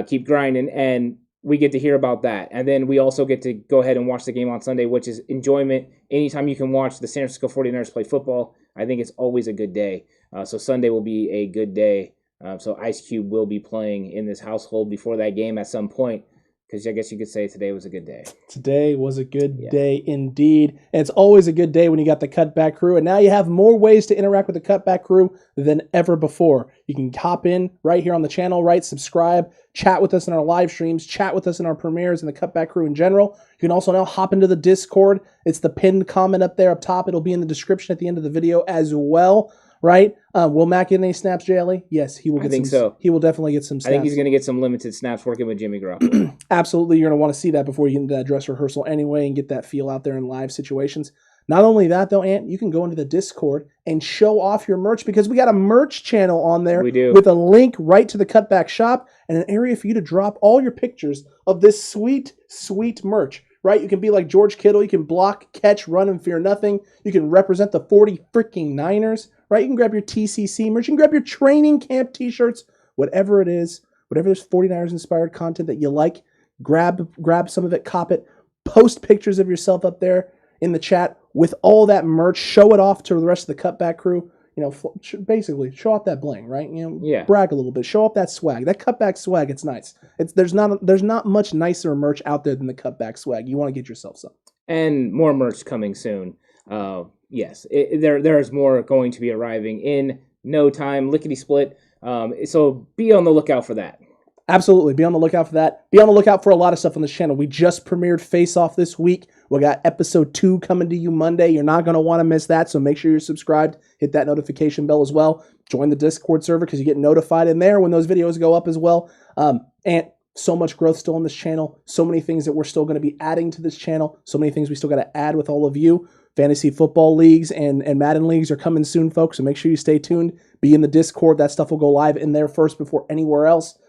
Keep grinding. And we get to hear about that. And then we also get to go ahead and watch the game on Sunday, which is enjoyment. Anytime you can watch the San Francisco 49ers play football, I think it's always a good day. So Sunday will be a good day. So Ice Cube will be playing in this household before that game at some point, because I guess you could say today was a good day. Today was a good
day indeed. And it's always a good day when you got the Cutback crew. And now you have more ways to interact with the Cutback crew than ever before. You can hop in right here on the channel, right? Subscribe, chat with us in our live streams, chat with us in our premieres and the Cutback crew in general. You can also now hop into the Discord. It's the pinned comment up there up top. It'll be in the description at the end of the video as well. Right? Will Matt get any snaps, JLE? Yes, he will get some. I think so. He will definitely get some snaps.
I think he's going to get some limited snaps working with Jimmy Garoppolo.
Absolutely. You're going to want to see that before you get into that dress rehearsal anyway and get that feel out there in live situations. Not only that, though, Ant, you can go into the Discord and show off your merch because we got a merch channel on there.
We do.
With a link right to the Cutback shop and an area for you to drop all your pictures of this sweet, sweet merch. Right? You can be like George Kittle. You can block, catch, run, and fear nothing. You can represent the 40 freaking Niners. Right? You can grab your TCC merch. You can grab your training camp t-shirts. Whatever it is. Whatever this 49ers inspired content that you like. Grab some of it. Cop it. Post pictures of yourself up there in the chat with all that merch. Show it off to the rest of the Cutback crew. Basically show off that bling, right? Brag a little bit. Show off that swag. That Cutback swag, it's nice. There's not much nicer merch out there than the Cutback swag. You want to get yourself some.
And more merch coming soon. Yes, there is more going to be arriving in no time. Lickety split. So be on the lookout for that.
Absolutely. Be on the lookout for that. Be on the lookout for a lot of stuff on this channel. We just premiered Face Off this week. We got episode 2 coming to you Monday. You're not going to want to miss that, so make sure you're subscribed. Hit that notification bell as well. Join the Discord server because you get notified in there when those videos go up as well. And so much growth still on this channel. So many things that we're still going to be adding to this channel. So many things we still got to add with all of you. Fantasy football leagues and Madden leagues are coming soon, folks, so make sure you stay tuned. Be in the Discord. That stuff will go live in there first before anywhere else.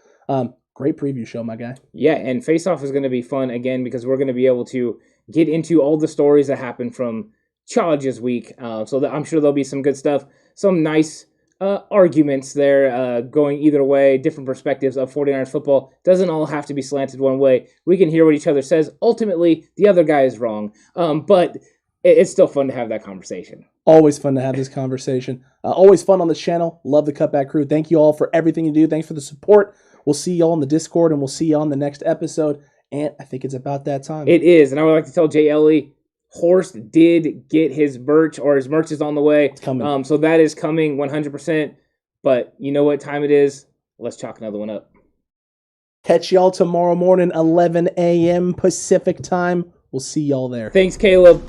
Great preview show, my guy.
Yeah, and Face Off is going to be fun again because we're going to be able to get into all the stories that happened from Chargers week. So I'm sure there'll be some good stuff, some nice arguments there going either way, different perspectives of 49ers football. Doesn't all have to be slanted one way. We can hear what each other says. Ultimately, the other guy is wrong, but it's still fun to have that conversation.
Always fun to have this conversation. Always fun on the channel. Love the Cutback crew. Thank you all for everything you do. Thanks for the support. We'll see y'all in the Discord, and we'll see y'all on the next episode. And I think it's about that time.
It is, and I would like to tell Jay Ellie, Horst did get his merch, or his merch is on the way.
It's coming.
So that is coming 100%. But you know what time it is? Let's chalk another one up.
Catch y'all tomorrow morning, 11 a.m. Pacific time. We'll see y'all there.
Thanks, Caleb.